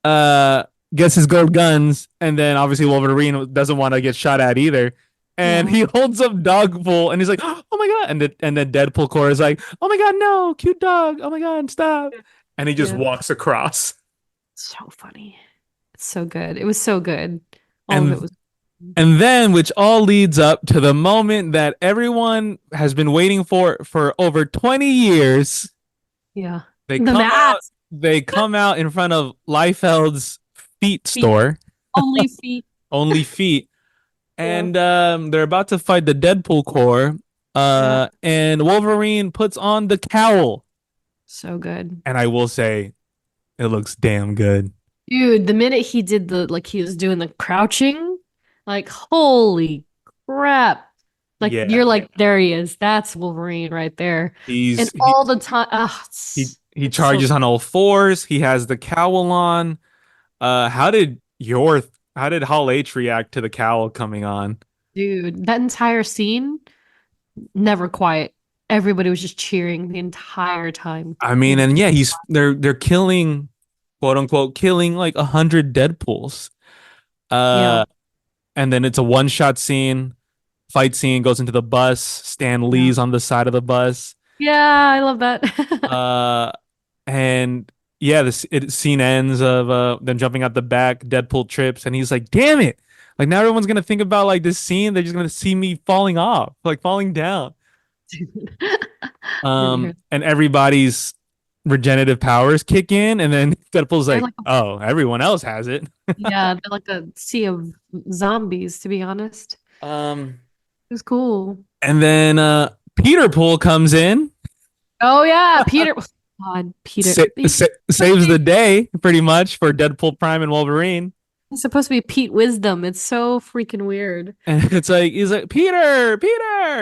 gets his gold guns, and then obviously Wolverine doesn't want to get shot at either. And Yeah. he holds up Dogpool, and he's like, "Oh my God!" And then Deadpool core is like, "Oh my God, no, cute dog! Oh my God, stop!" And he just Yeah. walks across. So funny. It's so good. It was so good. All of it And was. and then, which all leads up to the moment that everyone has been waiting for over 20 years. Yeah. They The come out. mask. They come out in front of Liefeld's feet Feet. store, Only feet. only feet, Yeah. and they're about to fight the Deadpool core. Yeah. And Wolverine puts on the cowl, So good. and I will say, it looks damn good. Dude, the minute he did he was doing the crouching, like, holy crap. Like, Yeah, you're like, there he is. That's Wolverine right there. And he's all the time, he it's so charges on all fours. He has the cowl on. How did Hall H react to the cowl coming on? dude, that entire scene, never quiet. Everybody was just cheering the entire time. I mean, and yeah, they're killing, quote unquote, killing like 100 Deadpools. Yeah. And then it's a one-shot scene, fight scene, goes into the bus. Stan Lee's on the side of the bus. Yeah, I love that. And yeah, scene ends of them jumping out the back. Deadpool trips, and he's like, "Damn it!" Like now everyone's gonna think about like this scene. They're just gonna see me falling off, like falling down. And everybody's regenerative powers kick in, and then Deadpool's They're like, like "Oh, everyone else has it." yeah, they're like a sea of zombies, to be honest. Um, It was cool. and then Peter Pool comes in, Oh yeah, Peter. God, Peter. saves the day pretty much for Deadpool Prime and Wolverine. It's supposed to be Pete Wisdom. It's so freaking weird. And it's like he's like Peter,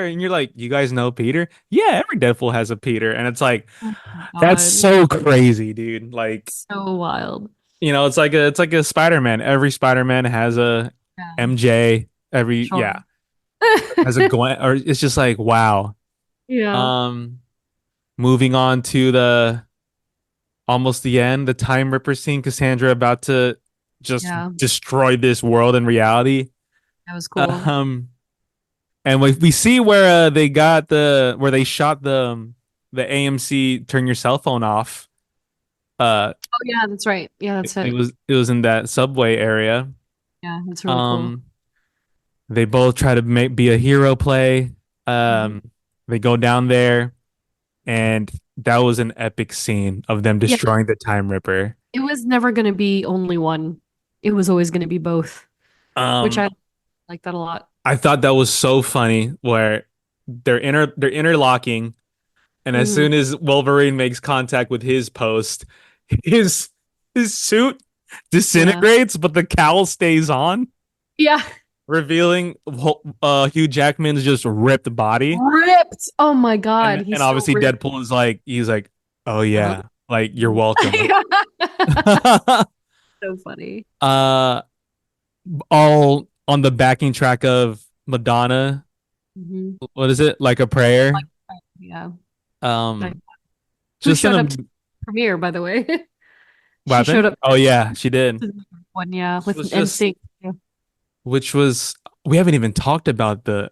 and you're like, you guys know Peter? Yeah, every Deadpool has a Peter, and it's like Oh my that's God. so crazy, dude. Like So wild. it's like a Spider-Man. Every Spider-Man has a Yeah. MJ. Every Sure. yeah has a Gwen, or it's just like wow. Yeah. Moving on to the almost the end, the Time Ripper scene. Cassandra about to just Yeah. destroy this world in reality. That was cool. And we see where where they shot the AMC turn your cell phone off Oh yeah, that's right. Yeah, that's it it. was in that subway area. Yeah, that's really cool. They both try to be a hero play. Mhm. They go down there, and that was an epic scene of them Yeah, destroying the Time Ripper. it was never going to be only one. It was always going to be both, which Um, I like that a lot. I thought that was so funny where they're interlocking, and as Hmm. soon as Wolverine makes contact with his post, his his suit Yeah. disintegrates, but the cowl stays on, Yeah. revealing Hugh Jackman's just ripped body. Ripped. Oh my God. And He's so obviously ripped. Deadpool is like he's like, oh Uh-huh. yeah, like you're welcome. So funny. uh all on the backing track of Madonna. Hmm. What is it? Like a prayer. Yeah. Like, Um who just in showed a up to the premiere, by the way? She showed weapon. up Oh yeah, she did. to the one, yeah, Which with was just NSYNC. Yeah. which was we haven't even talked about the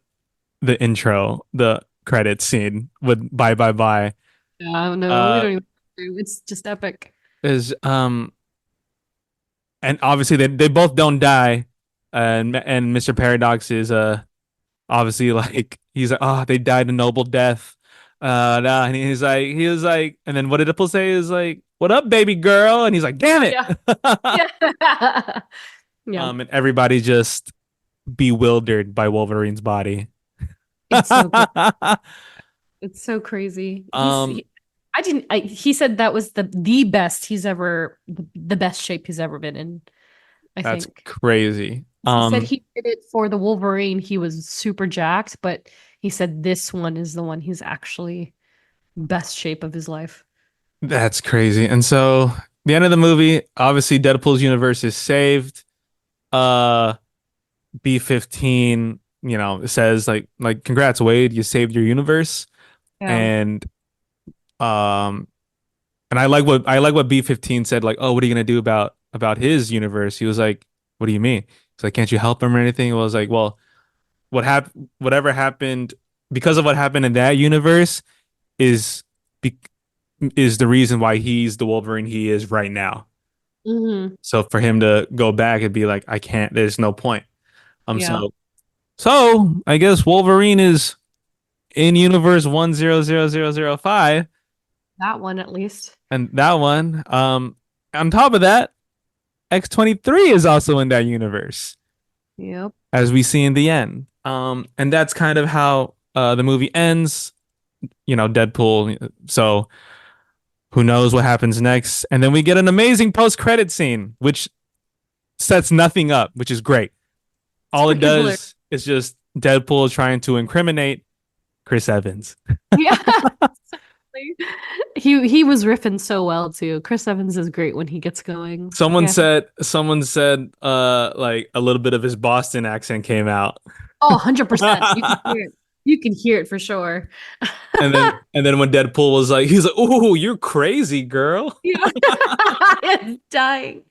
intro, the credit scene with Bye Bye Bye. Yeah, no, we Uh don't even. It's just epic. is and obviously they both don't die. And Mr. Paradox is obviously like he's like, oh, they died a noble death. Nah, and he was like, and then what did Deadpool say is like, what up, baby girl? And he's like, damn it. Yeah. Yeah. Yeah. And everybody just bewildered by Wolverine's body. It's so good. It's so crazy. um, I didn't, he said that was the best he's ever, the best shape he's ever been in, I that's think. crazy. He said he did it for the Wolverine. He was super jacked, but he said this one is the one he's actually best shape of his life. That's crazy. And so the end of the movie, obviously Deadpool's universe is saved. Uh, B-15, says like congrats, Wade, you saved your universe. Yeah. And um and I like what B-15 said, like, oh, what are you gonna do about his universe? He was like, what do you mean? He's like, can't you help him or anything? I was like, well, whatever happened because of what happened in that universe is be- is the reason why he's the Wolverine he is right now. Hmm. So for him to go back and be like, I can't, there's no point. Yeah. So I guess Wolverine is in universe 100005, That one at least. and that one. On top of that, X-23 is also in that universe, Yep. as we see in the end. And that's kind of how the movie ends. Deadpool. So who knows what happens next? And then we get an amazing post-credit scene, which sets nothing up, which is great. All it Freaking hilarious. does is just Deadpool trying to incriminate Chris Evans. Yeah. He was riffing so well too. Chris Evans is great when he gets going. Someone Yeah. said like a little bit of his Boston accent came out. Oh, 100%. You can hear it. You can hear it for sure. And then when Deadpool was like, he's like, "Ooh, you're crazy, girl." Yeah. I was dying.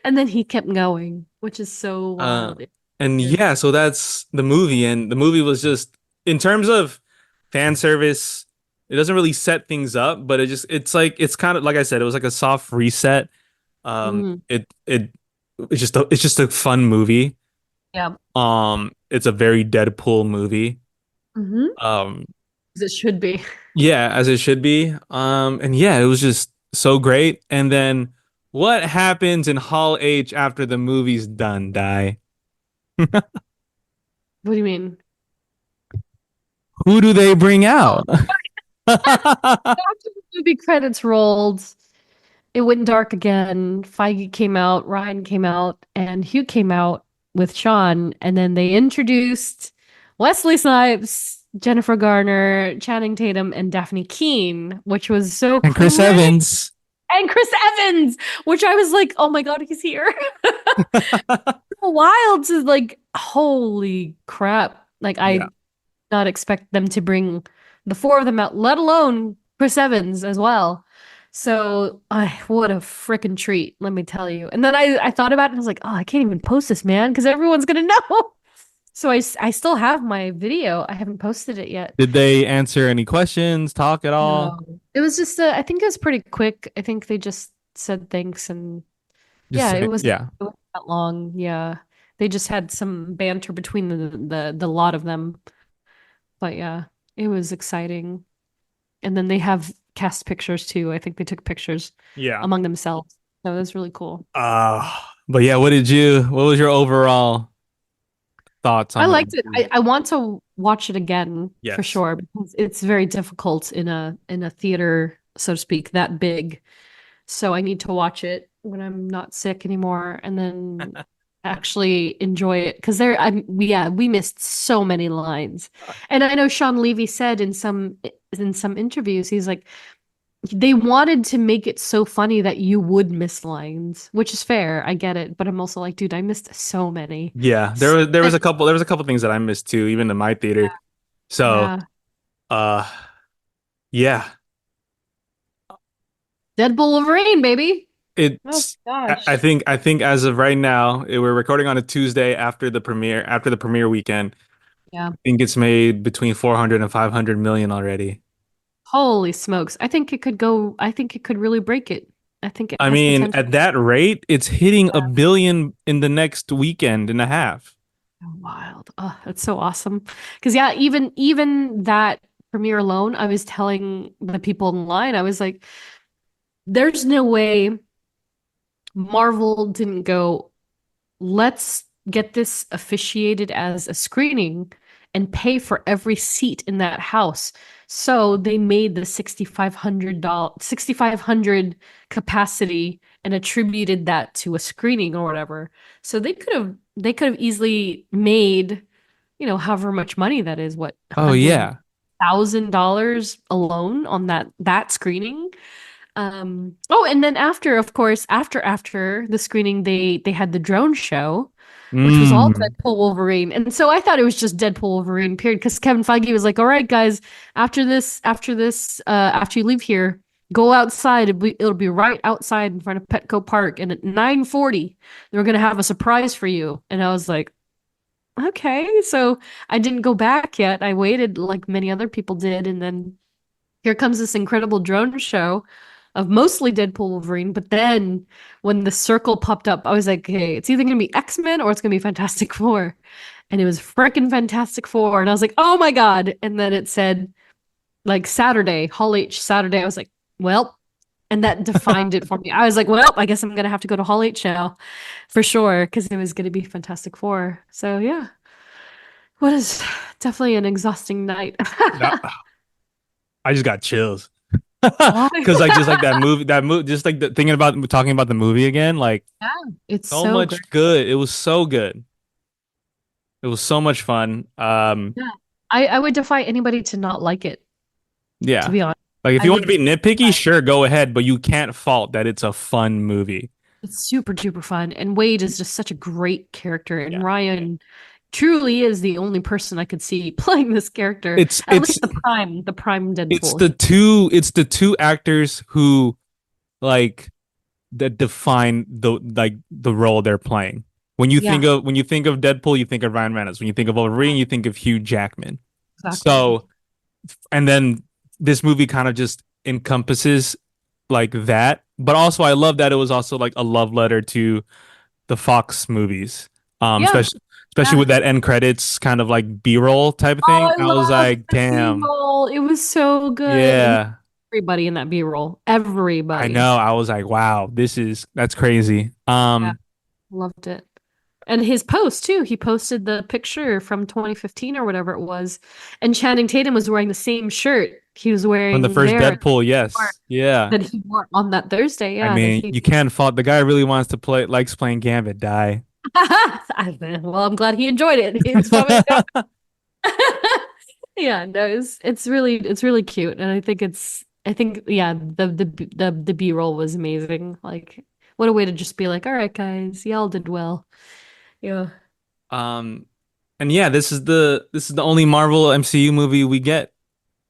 And then he kept going, which is so Uh, wild. and yeah, so that's the movie, and the movie was just in terms of fan service, it doesn't really set things up, but it's kind of like I said, it was like a soft reset. Mhm. It's just a fun movie. Yeah. It's a very Deadpool movie. Hmm. Um, It should be. yeah, as it should be. And yeah, it was just so great. And then what happens in Hall H after the movie's done, Die? What do you mean? Who do they bring out? After the movie credits rolled, it went dark again. Feige came out, Ryan came out, and Hugh came out with Sean, and then they introduced Wesley Snipes, Jennifer Garner, Channing Tatum, and Daphne Keane, which was so And Chris great. Evans. And Chris Evans, which I was like, oh my God, he's here. Wild to like, holy crap. Like, I Yeah. did not expect them to bring the four of them out, let alone Chris Evans as well. So, what a freaking treat, let me tell you. And then I thought about it and I was like, oh, I can't even post this, man, because everyone's gonna know. So I still have my video. I haven't posted it yet. Did they answer any questions, talk at all? No. It was just I think it was pretty quick. I think they just said thanks, and Just yeah, say, yeah. it wasn't that long. Yeah. They just had some banter between the lot of them. But yeah, it was exciting. And then they have cast pictures too. I think they took pictures Yeah. among themselves. So it was really cool. But yeah, what was your overall thoughts I on the liked it. movie? I want to watch it again for Yes. sure because it's very difficult in a theater, so to speak, that big. So I need to watch it when I'm not sick anymore and then actually enjoy it because we missed so many lines. And I know Sean Levy said in some interviews, he's like, they wanted to make it so funny that you would miss lines, which is fair. I get it. But I'm also like, dude, I missed so many. Yeah, So there was a couple things that I missed too, even in my theater. So, yeah. uh, yeah, Deadpool Wolverine, baby. Oh it's. gosh. I think as of right now, we're recording on a Tuesday after the premiere weekend. Yeah. I think it's made between 400 and 500 million already. Holy smokes. I think it could really break it. I think it I has mean, potential. at that rate, it's hitting a billion in the next weekend and a half. Wild. Oh, that's so awesome. Because yeah, even that premiere alone, I was telling the people in line, I was like, there's no way Marvel didn't go, let's get this officiated as a screening and pay for every seat in that house. So they made the $6,500 capacity and attributed that to a screening or whatever. So they could have easily made, however much money that is, what, Oh yeah. $100,000 alone on that screening. Oh, and then after, of course, after the screening, they had the drone show, which was all Mm. Deadpool Wolverine. And so I thought it was just Deadpool Wolverine, period. Because Kevin Feige was like, all right, guys, after you leave here, go outside. It'll be right outside in front of Petco Park. And at 9:40, they're gonna have a surprise for you. And I was like, okay. So I didn't go back yet. I waited like many other people did, and then here comes this incredible drone show of mostly Deadpool Wolverine. But then when the circle popped up, I was like, hey, it's either going to be X-Men or it's going to be Fantastic Four. And it was freaking Fantastic Four. And I was like, oh my God. And then it said like Saturday, Hall H Saturday. I was like, well, and that defined it for me. I was like, well, I guess I'm going to have to go to Hall H now for sure because it was going to be Fantastic Four. So yeah, what is definitely an exhausting night. That- I just got chills. Why? Because like just like that movie, just like thinking about talking about the movie again, like Yeah, it's so so much great. good. It was so good. It was so much fun. Yeah. I would defy anybody to not like it, to Yeah. be honest. Like if I you want to would be nitpicky, sure, go ahead, but you can't fault that it's a fun movie. it's super duper fun. And Wade is just such a great character. And Yeah. Ryan truly is the only person I could see playing this character. It's At it's least the prime it's Deadpool. the two actors who like that define the role they're playing. Yeah, When you think of Deadpool, you think of Ryan Reynolds. When you think of Wolverine, you think of Hugh Jackman. exactly. So, and then this movie kind of just encompasses like that. But also, I love that it was also like a love letter to the Fox movies. Yeah, Especially yeah. with that end credits kind of like B-roll type of Oh, thing. I I was love like, the damn, B-roll. It was so good. And yeah, everybody in that B-roll. I Everybody. know. I was like, wow, that's crazy. Yeah, loved it. And his post too. He posted the picture from 2015 or whatever it was. And Channing Tatum was wearing the same shirt he was From the wearing first there Deadpool, yes. Yeah. that he wore on that Thursday. I Yeah, that mean, he you can't fault the guy really wants to play likes playing Gambit, die. well, I'm glad he enjoyed it. It's probably yeah, no, it's really cute. And I think yeah, the B-roll was amazing. Like what a way to just be like, all right, guys, y'all did well. Yeah. Um and yeah, this is the only Marvel MCU movie we get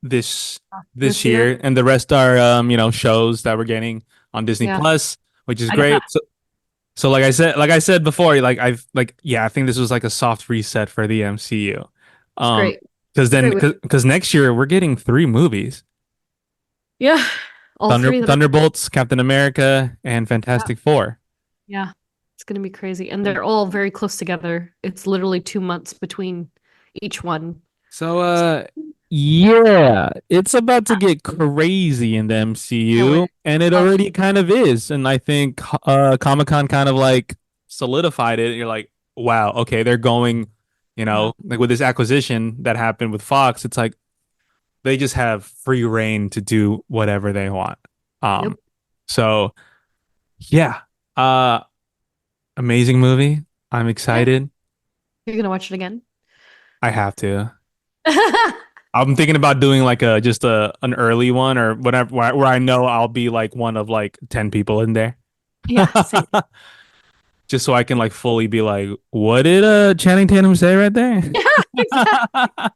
this This year. year, and the rest are shows that we're getting on Disney Yeah. Plus, which is I got great. So like I said before, I think this was like a soft reset for the MCU. it's Um great. because It's a then great way. because next year we're getting three movies. Yeah. All three of them. Thunderbolts, Captain America, and Fantastic Four. Yeah, it's gonna be crazy, and they're all very close together. It's literally 2 months between each one. So, yeah, it's about to get crazy in the MCU, and it already kind of is. And I think Comic-Con kind of like solidified it. You're like, wow, okay, they're going, like with this acquisition that happened with Fox, it's like they just have free reign to do whatever they want. Yep. So yeah, amazing movie. I'm excited. You're gonna watch it again? I have to. I'm thinking about doing like just an early one or whatever where I know I'll be like one of like 10 people in there. Yeah, same. Just so I can like fully be like, what did Channing Tatum say right there? Exactly.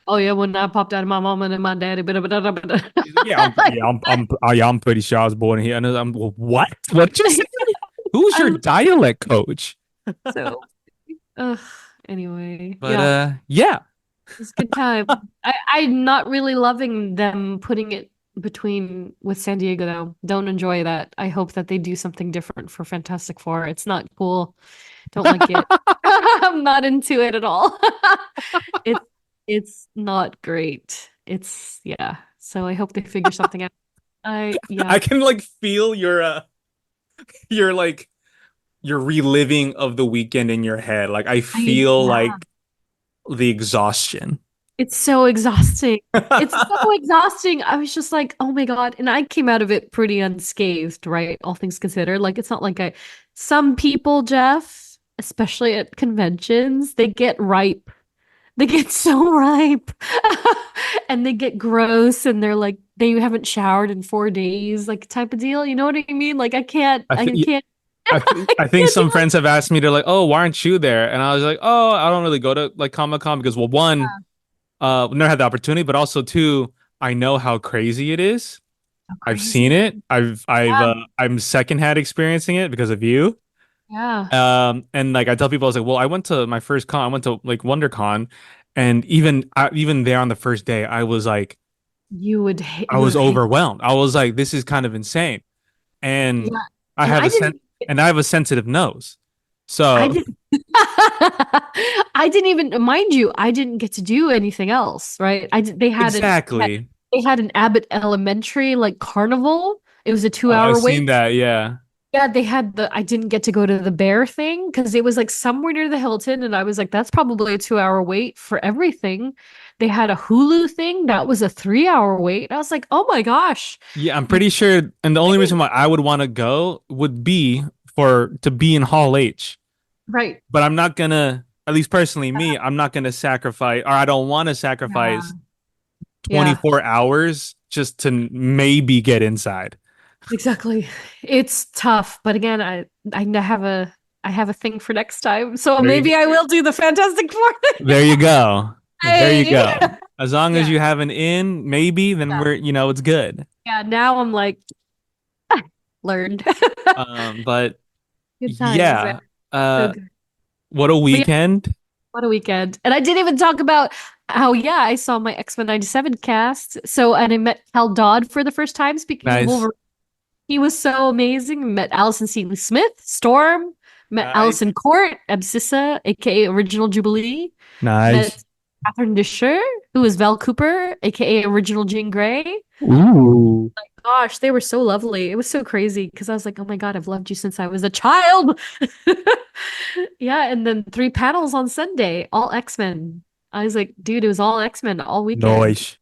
Oh yeah, when I popped out of my mom and my daddy, I'm pretty sure I was born here. And I'm what? What you say? Who's your dialect coach? So, anyway, but yeah. It's a good time. I'm not really loving them putting it between with San Diego though. Don't enjoy that. I hope that they do something different for Fantastic Four. It's not cool. Don't like it. I'm not into it at all. It's not great. So I hope they figure something out. I can like feel your like your reliving of the weekend in your head. Like I feel like the exhaustion. It's so exhausting. It's so exhausting. I was just like, oh my God. And I came out of it pretty unscathed, right? All things considered. Like, it's not like some people, Jeff, especially at conventions, they get ripe. They get so ripe and they get gross and they're like, they haven't showered in 4 days, like type of deal. You know what I mean? Like, I can't. I think some friends have asked me, they're like, oh, why aren't you there? And I was like, oh, I don't really go to like Comic-Con because, well, one, never had the opportunity, but also two, I know how crazy it is. I've seen it. I'm secondhand experiencing it because of you. Yeah. And like I tell people, I was like, well, I went to my first con. I went to like WonderCon, and even there on the first day, I was like, I was overwhelmed. I was like, this is kind of insane, and I have a sensitive nose, so I didn't even mind you. I didn't get to do anything else, right? They had an Abbott Elementary like carnival. It was a 2-hour I've wait. seen that, yeah. Yeah, they had I didn't get to go to the bear thing because it was like somewhere near the Hilton, and I was like, that's probably a 2-hour wait for everything. They had a Hulu thing that was a 3-hour wait. And I was like, oh my gosh. Yeah, I'm pretty sure, and the only reason why I would want to go would be to be in Hall H. Right. But I'm not gonna, at least personally, me, I'm not gonna sacrifice, or I don't want to sacrifice 24 hours just to maybe get inside. Exactly. It's tough, but again, I have a thing for next time, so maybe I will do the Fantastic Four thing. There you go. There you go. As long as you have an in, maybe, then we're, it's good. Yeah, now I'm like, learned. But good times, yeah, so what a weekend. What a weekend. And I didn't even talk about how, I saw my X-Men 97 cast. So, and I met Cal Dodd for the first time, speaking of Wolverine. He was so amazing. Met Allison Seeley Smith, Storm, met Allison Court, Absissa, aka Original Jubilee. Nice. Met Catherine Disher, who is Val Cooper, aka Original Jean Grey. Ooh. Oh my gosh, they were so lovely. It was so crazy because I was like, oh my God, I've loved you since I was a child. Yeah, and then 3 panels on Sunday, all X-Men. I was like, dude, it was all X-Men all weekend. Nice.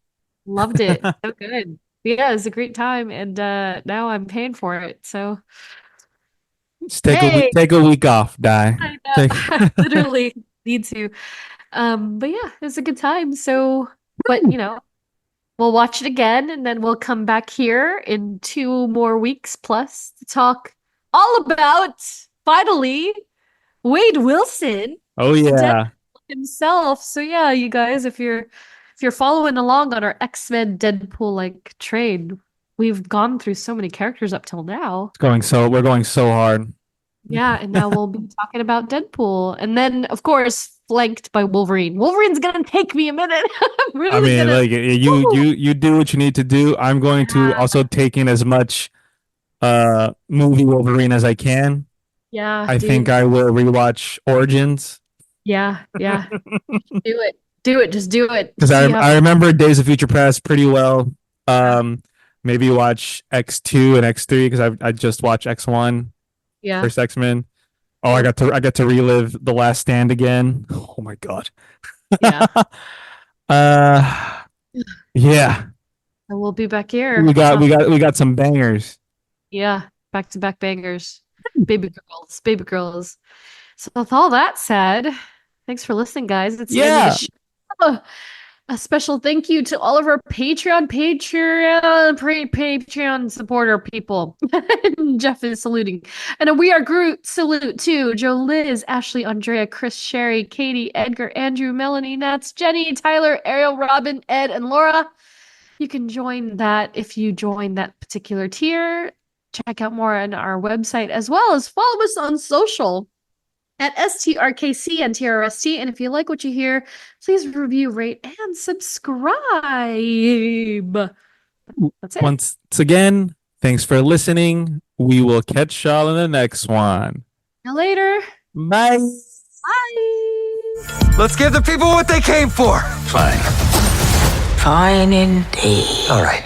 Loved it. So good. Yeah, it was a great time, and now I'm paying for it. So just take a week off, Dai. I literally need to. But yeah, it was a good time. So, but we'll watch it again, and then we'll come back here in 2 more weeks plus to talk all about finally Wade Wilson. Oh yeah, Deadpool himself. So yeah, you guys, if you're following along on our X-Men Deadpool like trade, we've gone through so many characters up till now. we're going so hard. Yeah, and now we'll be talking about Deadpool. And then, of course, flanked by Wolverine. Wolverine's gonna take me a minute. I'm really I mean, gonna like you do what you need to do. I'm going to also take in as much movie Wolverine as I can. Yeah, I think dude. I will rewatch Origins Yeah, yeah. Do it. Do it. Just do it. because Just see how I remember Days of Future Past pretty well. yeah. Maybe watch X2 and X3 because I just watched X1, Yeah. first X-Men. Oh, I got to relive The Last Stand again. Oh my God. Yeah. uh yeah. And we'll be back here. We got some bangers. Yeah. Back to back bangers. Baby girls. Baby girls. So with all that said, thanks for listening, guys. It's the end of the Yeah. show. A special thank you to all of our Patreon supporter people. Jeff is saluting. And a We Are Groot salute to Joe, Liz, Ashley, Andrea, Chris, Sherry, Katie, Edgar, Andrew, Melanie, Nats, Jenny, Tyler, Ariel, Robin, Ed, and Laura. You can join that if you join that particular tier. Check out more on our website as well as follow us on social at STRKC and TRST. And if you like what you hear, please review, rate, and subscribe. That's it. Once again, thanks for listening. We will catch y'all in the next one. See you later. Bye. Bye. Let's give the people what they came for. Fine. Fine indeed. All right.